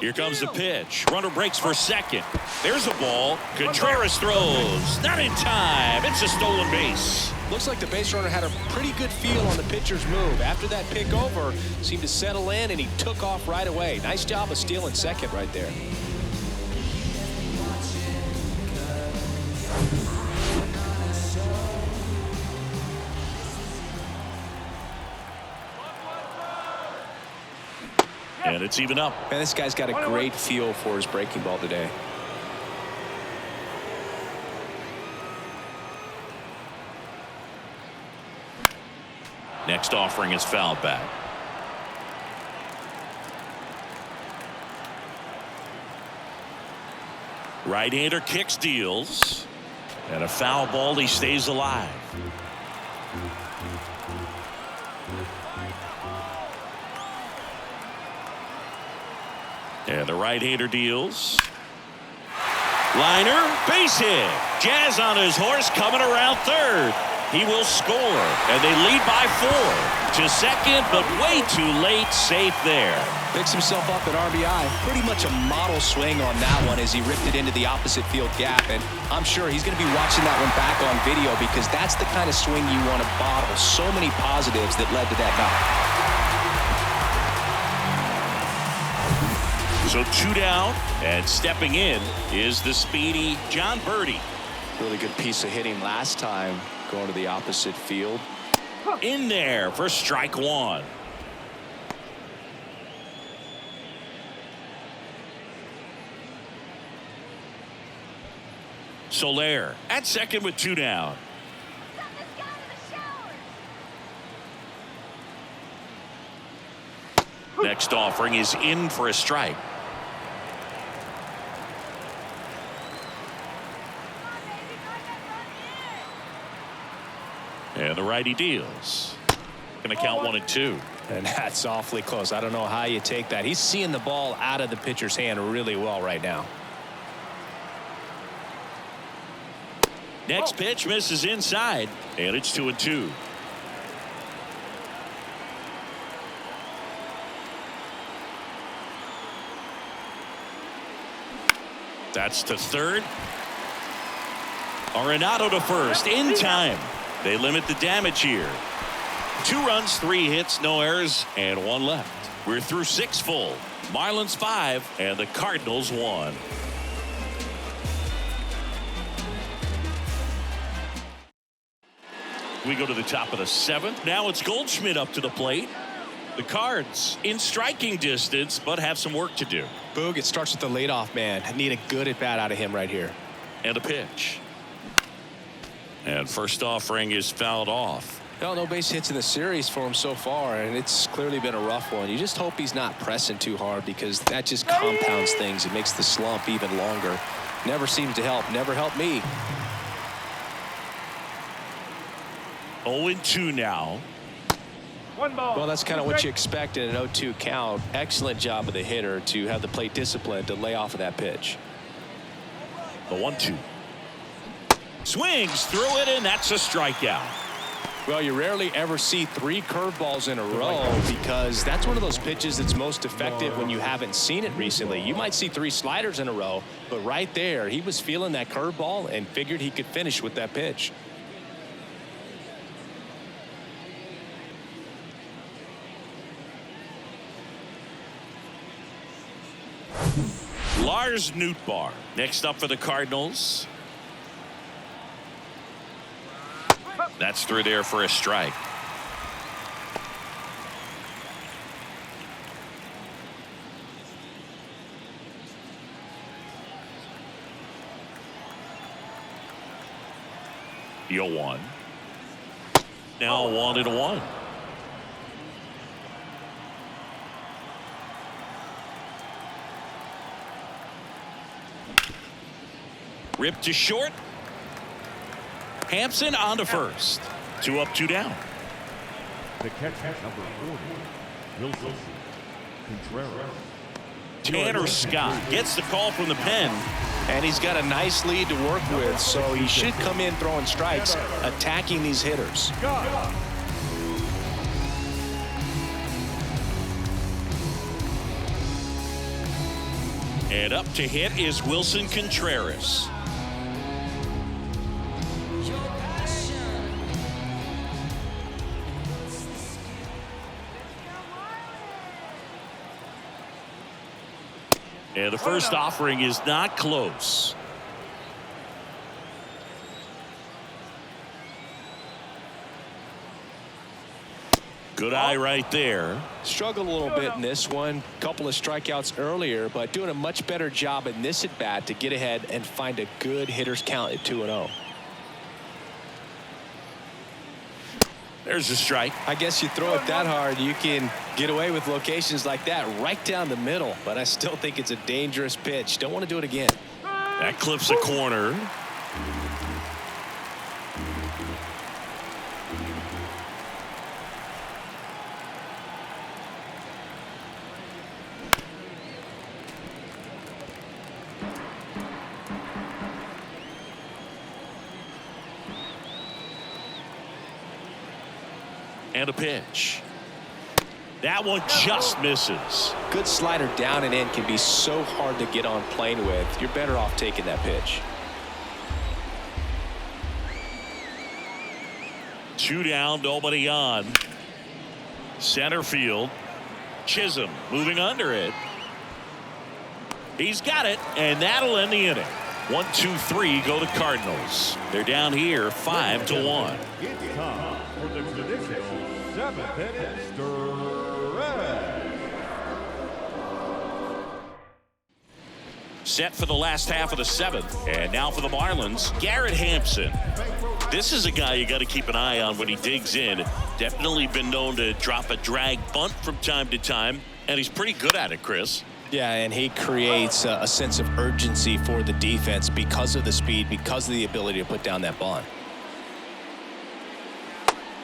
Here comes the pitch. Runner breaks for second. There's a ball. Contreras throws. Not in time. It's a stolen base. Looks like the base runner had a pretty good feel on the pitcher's move. After that pick over, seemed to settle in, and he took off right away. Nice job of stealing second right there. And it's even up. Man, this guy's got a great feel for his breaking ball today. Next offering is fouled back. Right-hander kicks, deals. And a foul ball. He stays alive. And the right-hander deals. Liner, base hit. Jazz on his horse coming around third. He will score, and they lead by 4. To second, but way too late. Safe there. Picks himself up at RBI. Pretty much a model swing on that one as he ripped it into the opposite field gap. And I'm sure he's going to be watching that one back on video, because that's the kind of swing you want to bottle. So many positives that led to that knock. So 2 down, and stepping in is the speedy John Birdie. Really good piece of hitting last time, going to the opposite field. In there for strike 1. Soler at second with 2 down. Next offering is in for a strike. And the righty deals. Going to count 1 and 2. And that's awfully close. I don't know how you take that. He's seeing the ball out of the pitcher's hand really well right now. Next pitch misses inside, and it's 2 and 2. That's to third. Arenado to first in time. They limit the damage here. 2 runs, 3 hits, no errors, and 1 left. We're through 6 full. Marlins 5 and the Cardinals 1. We go to the top of the 7th. Now it's Goldschmidt up to the plate. The Cards in striking distance, but have some work to do. Boog, it starts with the leadoff man. I need a good at bat out of him right here. And a pitch. And first offering is fouled off. Well, no base hits in the series for him so far, and it's clearly been a rough one. You just hope he's not pressing too hard, because that just compounds things. It makes the slump even longer. Never seems to help. Never helped me. 0-2 now. 1 ball. Well, that's kind of what you expect in an 0-2 count. Excellent job of the hitter to have the plate discipline to lay off of that pitch. The 1-2. Swings through it, and that's a strikeout. Well, you rarely ever see 3 curveballs in a row, because that's one of those pitches that's most effective when you haven't seen it recently. You might see 3 sliders in a row, but right there, he was feeling that curveball and figured he could finish with that pitch. Lars Nootbaar next up for the Cardinals. That's through there for a strike. You'll one. Now 1-1. Ripped to short. Hampson on to first. 2 up, 2 down. The catcher, number 40, Wilson Contreras. Tanner Scott gets the call from the pen. And he's got a nice lead to work with, so he should come in throwing strikes, attacking these hitters. And up to hit is Wilson Contreras. And the first offering is not close. Good eye right there. Struggled a little bit in this one. Couple of strikeouts earlier, but doing a much better job in this at bat to get ahead and find a good hitter's count at 2-0. There's a strike. I guess you throw it that hard, you can get away with locations like that right down the middle, but I still think it's a dangerous pitch. Don't want to do it again. That clips a corner. And a pitch. That one just misses. Good slider down and in can be so hard to get on plane with. You're better off taking that pitch. 2 down, nobody on. Center field. Chisholm moving under it. He's got it, and that'll end the inning. 1, 2, 3 go to Cardinals. They're down here 5-1. It's time for the traditional 7th inning stretch. Set for the last half of the 7th. And now for the Marlins, Garrett Hampson. This is a guy you got to keep an eye on when he digs in. Definitely been known to drop a drag bunt from time to time, and he's pretty good at it, Chris. Yeah, and he creates a sense of urgency for the defense because of the speed, because of the ability to put down that bunt.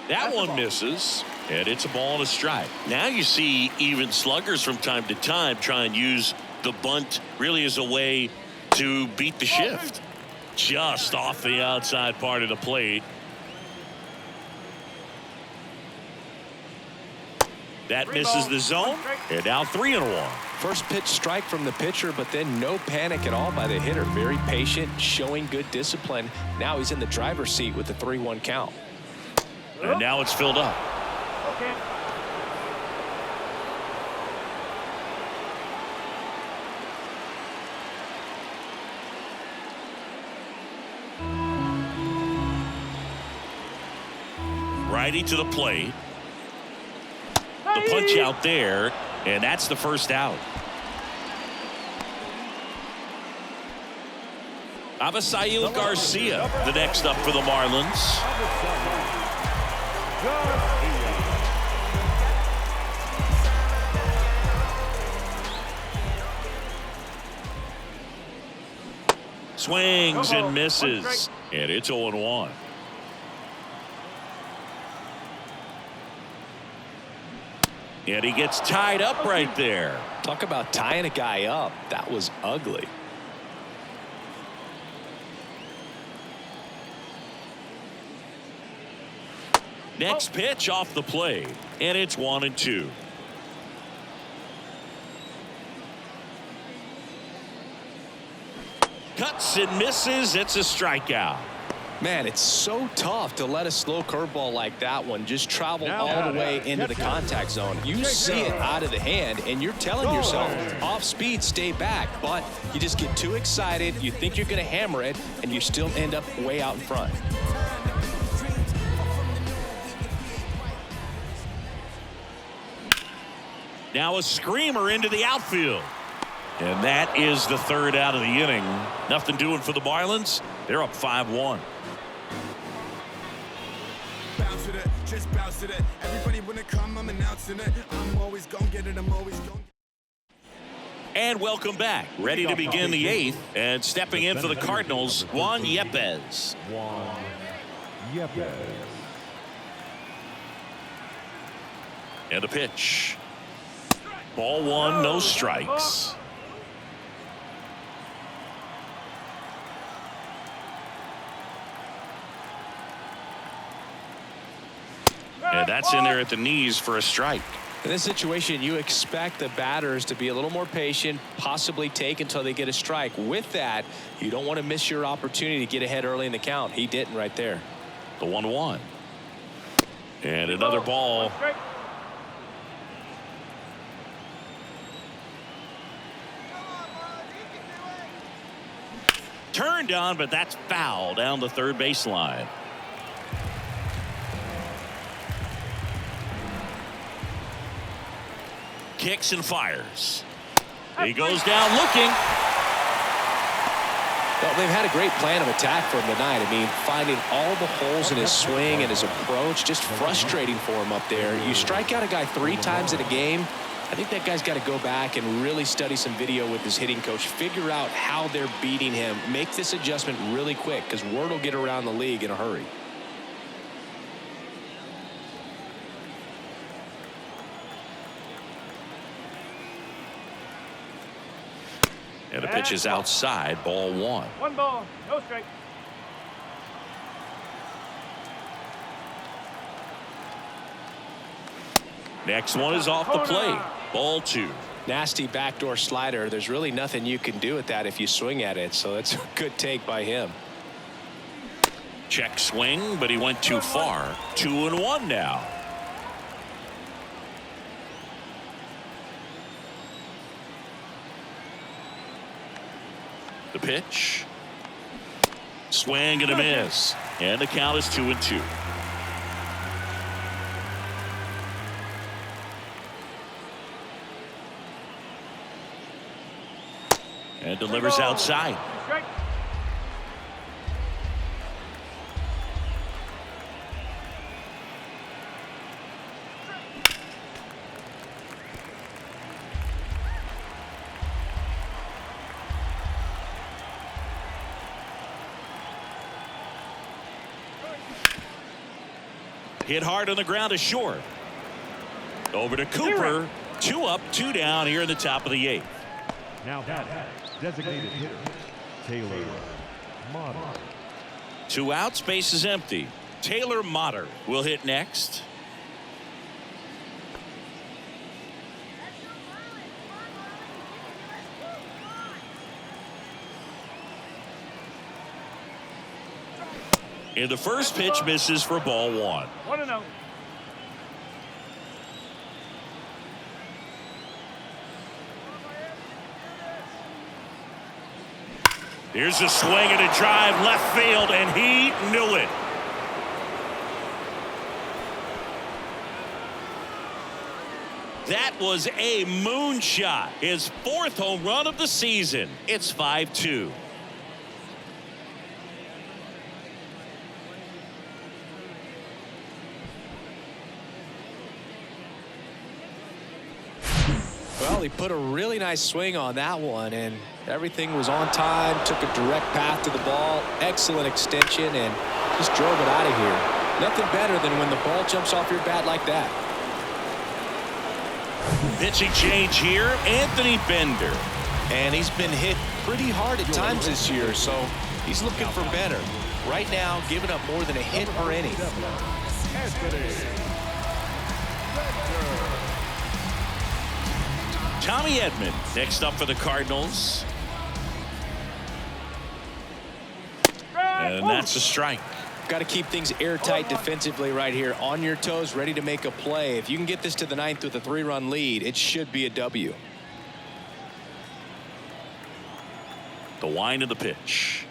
That one misses, and it's a ball and a strike. Now you see even sluggers from time to time try and use the bunt really as a way to beat the shift. Just off the outside part of the plate. That misses the zone, and now 3-1. First pitch strike from the pitcher, but then no panic at all by the hitter. Very patient, showing good discipline. Now he's in the driver's seat with the 3-1 count. And now it's filled up. Okay. Righty to the plate. The punch out there, and that's the first out. Avisail Garcia, the next up for the Marlins. Swings and misses, and it's 0-1. And he gets tied up right there. Talk about tying a guy up. That was ugly. Next pitch off the plate, and it's 1-2. Cuts and misses. It's a strikeout. Man, it's so tough to let a slow curveball like that one just travel all the way into the contact zone. You see it out of the hand, and you're telling yourself, off speed, stay back. But you just get too excited. You think you're going to hammer it, and you still end up way out in front. Now a screamer into the outfield. And that is the third out of the inning. Nothing doing for the Marlins. They're up 5-1. Bounce with it, just bounce with it. Everybody wanna come, I'm announcing it. I'm always gonna get it, I'm always gonna. And welcome back. Ready to begin the 8th. And stepping in for the Cardinals, Juan Yepez. Juan Yepez. And a pitch. Ball 1, no strikes. And that's in there at the knees for a strike. In this situation, you expect the batters to be a little more patient, possibly take until they get a strike. With that, you don't want to miss your opportunity to get ahead early in the count. He didn't right there. The 1-1. And another ball. Turned on, but that's foul down the third baseline. Kicks and fires. He goes down looking. Well, they've had a great plan of attack for him tonight. I mean, finding all the holes in his swing and his approach, just frustrating for him up there. You strike out a guy 3 times in a game, I think that guy's got to go back and really study some video with his hitting coach, figure out how they're beating him, make this adjustment really quick, because word will get around the league in a hurry. And the pitch is outside, ball 1. 1 ball, no strike. Next one is off the plate, ball 2. Nasty backdoor slider. There's really nothing you can do with that if you swing at it, so it's a good take by him. Check swing, but he went too far. 2-1 now. The pitch. Swing and a miss. And the count is 2-2. And delivers outside. Strike. Hit hard on the ground is short. Over to Cooper. 2 up, 2 down here in the top of the 8th. Now batting, designated hitter, Taylor Motter. 2 outs, base is empty. Taylor Motter will hit next. And the first pitch misses for ball 1. 1-0. Here's a swing and a drive left field, and he knew it. That was a moonshot. His 4th home run of the season. It's 5-2. Well, he put a really nice swing on that one, and everything was on time, took a direct path to the ball, excellent extension, and just drove it out of here. Nothing better than when the ball jumps off your bat like that. Pitching change here, Anthony Bender. And he's been hit pretty hard at times this year, so he's looking for better. Right now, giving up more than a hit per inning. Tommy Edman next up for the Cardinals. And that's a strike. Got to keep things airtight defensively right here. On your toes, ready to make a play. If you can get this to the ninth with a 3-run lead, it should be a W. The wind of the pitch.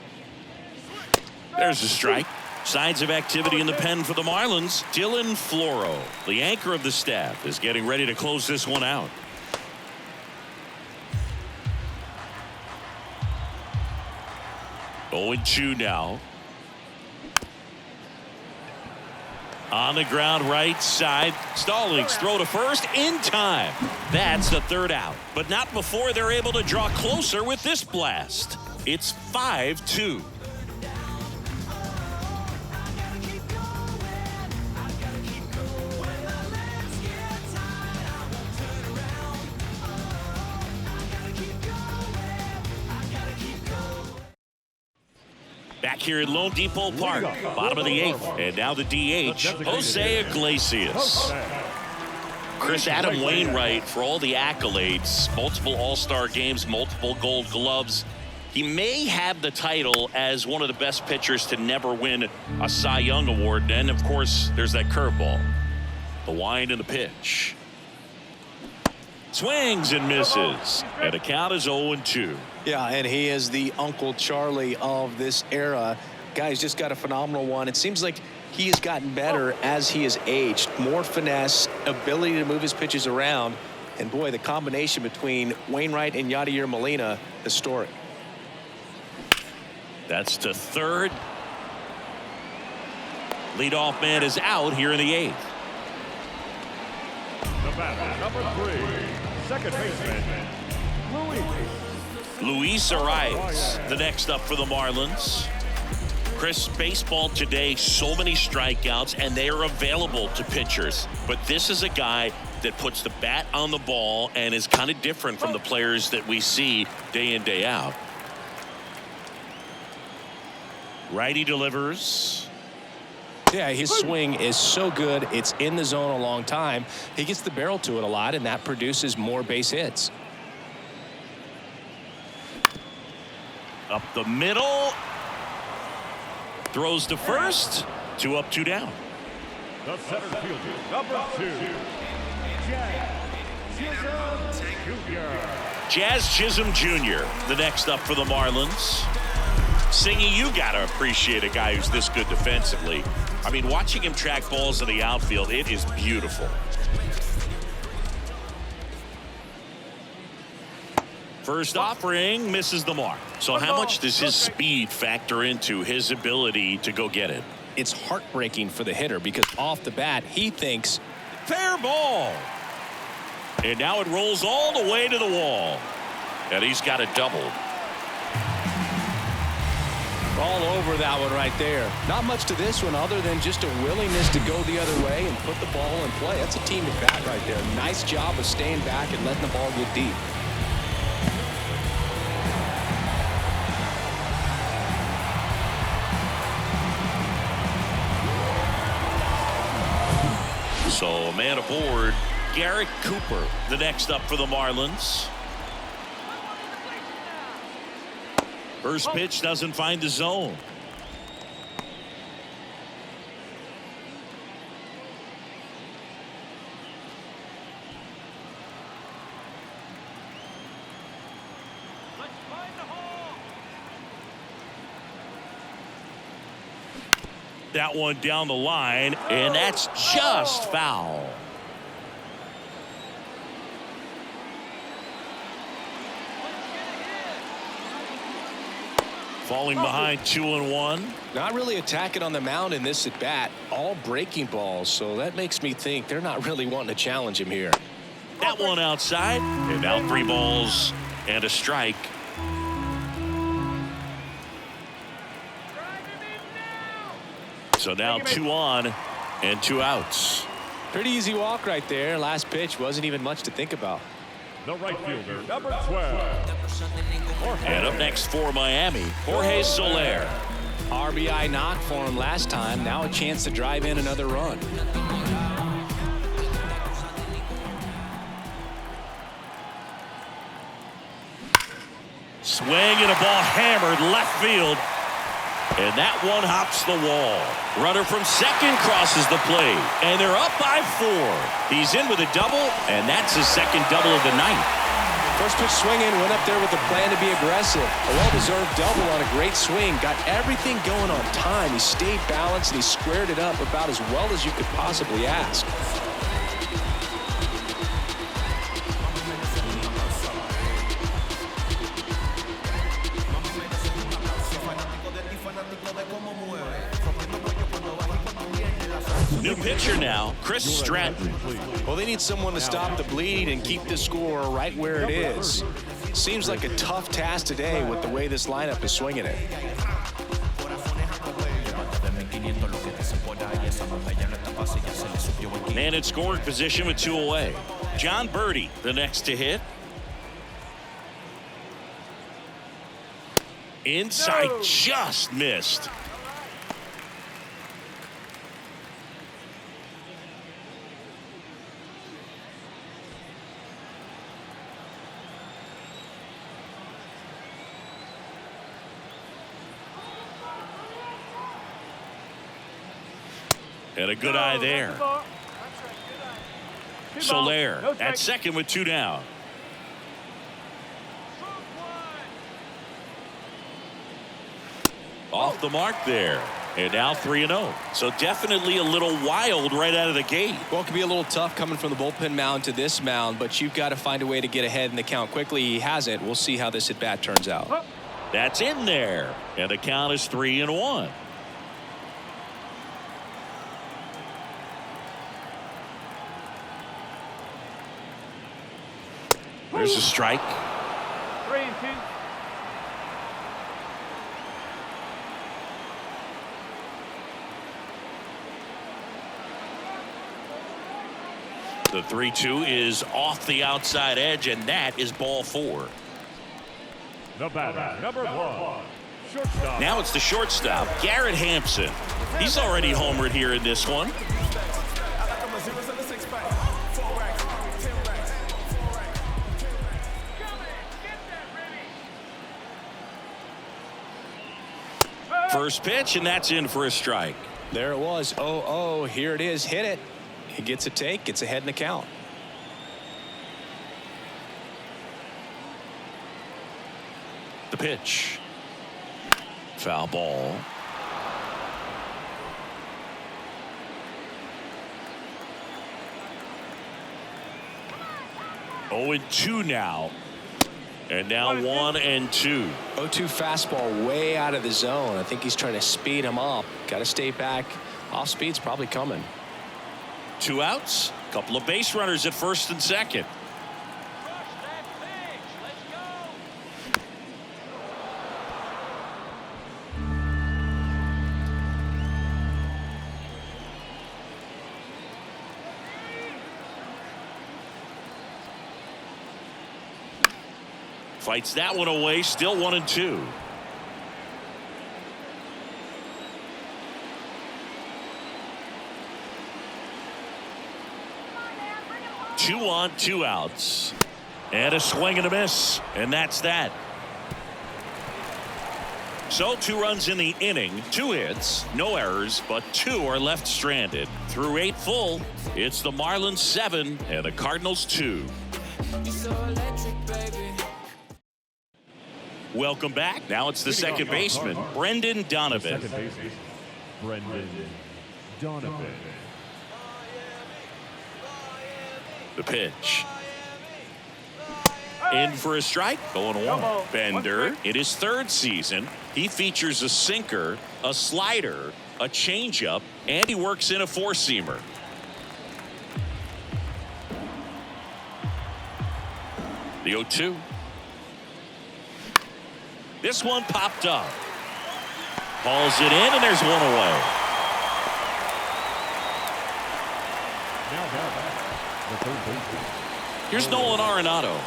There's a strike. Signs of activity in the pen for the Marlins. Dylan Floro, the anchor of the staff, is getting ready to close this one out. Oh, 0-2 now. On the ground right side. Stallings throw to first in time. That's the third out, but not before they're able to draw closer with this blast. It's 5-2. Back here at Lone Depot Park, bottom of the 8th, and now the DH, Jose Iglesias. Chris Adam Wainwright, for all the accolades, multiple All-Star games, multiple Gold Gloves. He may have the title as one of the best pitchers to never win a Cy Young Award. And then, of course, there's that curveball. The wind and the pitch. Swings and misses. And the count is 0-2. Yeah, and he is the Uncle Charlie of this era. Guy's just got a phenomenal one. It seems like he has gotten better as he has aged. More finesse, ability to move his pitches around. And boy, the combination between Wainwright and Yadier Molina, historic. That's to third. Leadoff man is out here in the 8th. The batter, number 3, second baseman, Luis Arias, the next up for the Marlins. Chris, baseball today, so many strikeouts, and they are available to pitchers. But this is a guy that puts the bat on the ball and is kind of different from the players that we see day in, day out. Righty delivers. Yeah, his swing is so good. It's in the zone a long time. He gets the barrel to it a lot, and that produces more base hits. Up the middle. Throws to first. 2 up, 2 down. the center fielder, number 2, Jazz Chisholm Jr., the next up for the Marlins. Singy, you got to appreciate a guy who's this good defensively. I mean, watching him track balls in the outfield, it is beautiful. First offering misses the mark. So how much does his speed factor into his ability to go get it? It's heartbreaking for the hitter because off the bat, he thinks, fair ball. And now it rolls all the way to the wall. And he's got a double. all over that one right there. Not much to this one other than just a willingness to go the other way and put the ball in play. That's a team at bat right there. Nice job of staying back and letting the ball get deep. So a man aboard, Garrett Cooper, the next up for the Marlins. First pitch doesn't find the zone. That one down the line, and that's just foul. Falling behind 2-1. Not really attacking on the mound in this at bat. All breaking balls, so that makes me think they're not really wanting to challenge him here. That one outside, and now 3 balls and a strike. So now 2 on and 2 outs. Pretty easy walk right there. Last pitch wasn't even much to think about. the right fielder, number 12. And up next for Miami, Jorge Soler. RBI knock for him last time. Now a chance to drive in another run. Swing and a ball hammered left field. And that one hops the wall. Runner from second crosses the plate. And they're up by 4. He's in with a double, and that's his second double of the night. First pitch swinging, went up there with a plan to be aggressive. A well-deserved double on a great swing. Got everything going on time. He stayed balanced, and he squared it up about as well as you could possibly ask. New pitcher now, Chris Stratton. Well, they need someone to stop the bleed and keep the score right where it is. Seems like a tough task today with the way this lineup is swinging it. Man in scoring position with 2 away. John Birdie, the next to hit. Inside, just missed. And a good eye there. Soler at second with 2 down. Off the mark there. And now 3-0. So definitely a little wild right out of the gate. Well, it can be a little tough coming from the bullpen mound to this mound, but you've got to find a way to get ahead in the count quickly. He hasn't. We'll see how this at-bat turns out. That's in there. And the count is 3-1. There's a strike. 3-2. The 3-2 is off the outside edge, and that is ball 4. The batter, number 1, shortstop. Now it's the shortstop, Garrett Hampson. He's already homered here in this one. First pitch, and that's in for a strike. There it was. 0-0. Here it is. Hit it. He gets a take. Gets ahead in the count. The pitch. Foul ball. Oh, 2 now. And now 1-2. 0-2 fastball way out of the zone. I think he's trying to speed him up. Got to stay back. Off speed's probably coming. 2 outs. Couple of base runners at first and second. Fights that one away. Still 1-2. Two on, 2 outs. And a swing and a miss. And that's that. So 2 runs in the inning, 2 hits, no errors, but 2 are left stranded. Through 8 full, it's the Marlins 7 and the Cardinals 2. Welcome back. Now it's the second baseman, Brendan Donovan. Second baseman, Brendan Donovan. The pitch. In for a strike, 0-1. Bender, in his 3rd season, he features a sinker, a slider, a changeup, and he works in a 4-seamer. The 0-2. This one popped up. Hauls it in, and there's 1 away. Now back, the third baseman. Here's Nolan Arenado.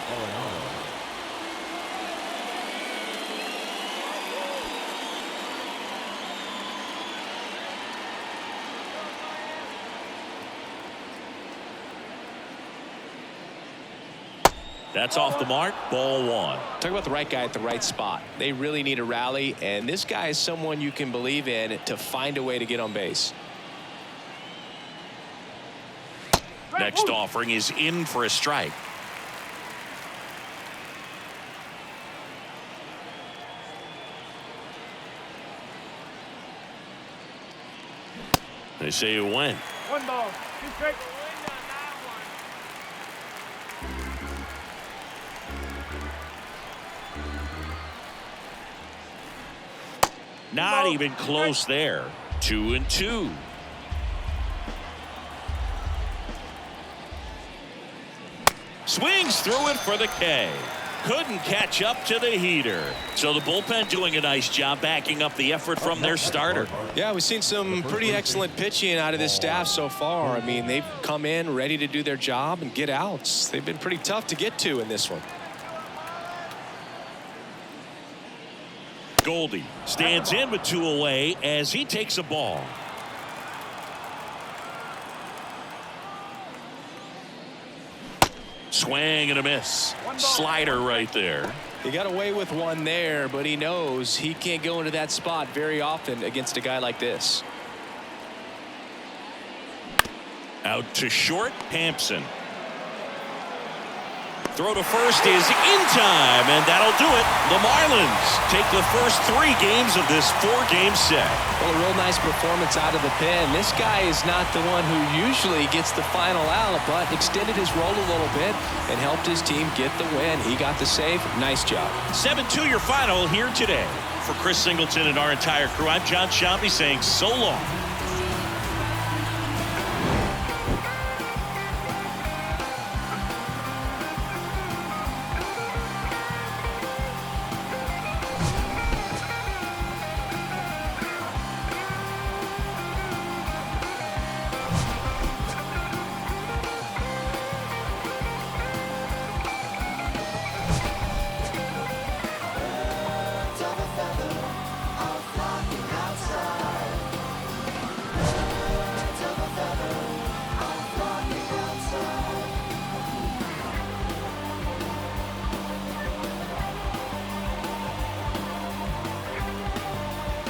That's off the mark. Ball one. Talk about the right guy at the right spot. They really need a rally, and this guy is someone you can believe in to find a way to get on base. Next offering is in for a strike. They say you win. 1 ball, 2 strikes. Not even close there. 2-2. Swings through it for the K. Couldn't catch up to the heater. So the bullpen doing a nice job backing up the effort from their starter. Yeah, we've seen some pretty excellent pitching out of this staff so far. I mean, they've come in ready to do their job and get outs. They've been pretty tough to get to in this one. Goldie stands in with 2 away as he takes a ball. Swing and a miss. Slider right there. He got away with one there, but he knows he can't go into that spot very often against a guy like this. Out to short, Hampson. Throw to first is in time, and that'll do it. The Marlins take the first 3 games of this 4-game set. Well, a real nice performance out of the pen. This guy is not the one who usually gets the final out, but extended his role a little bit and helped his team get the win. He got the save. Nice job. 7-2 your final here today. For Chris Singleton and our entire crew, I'm John Sciambi saying so long.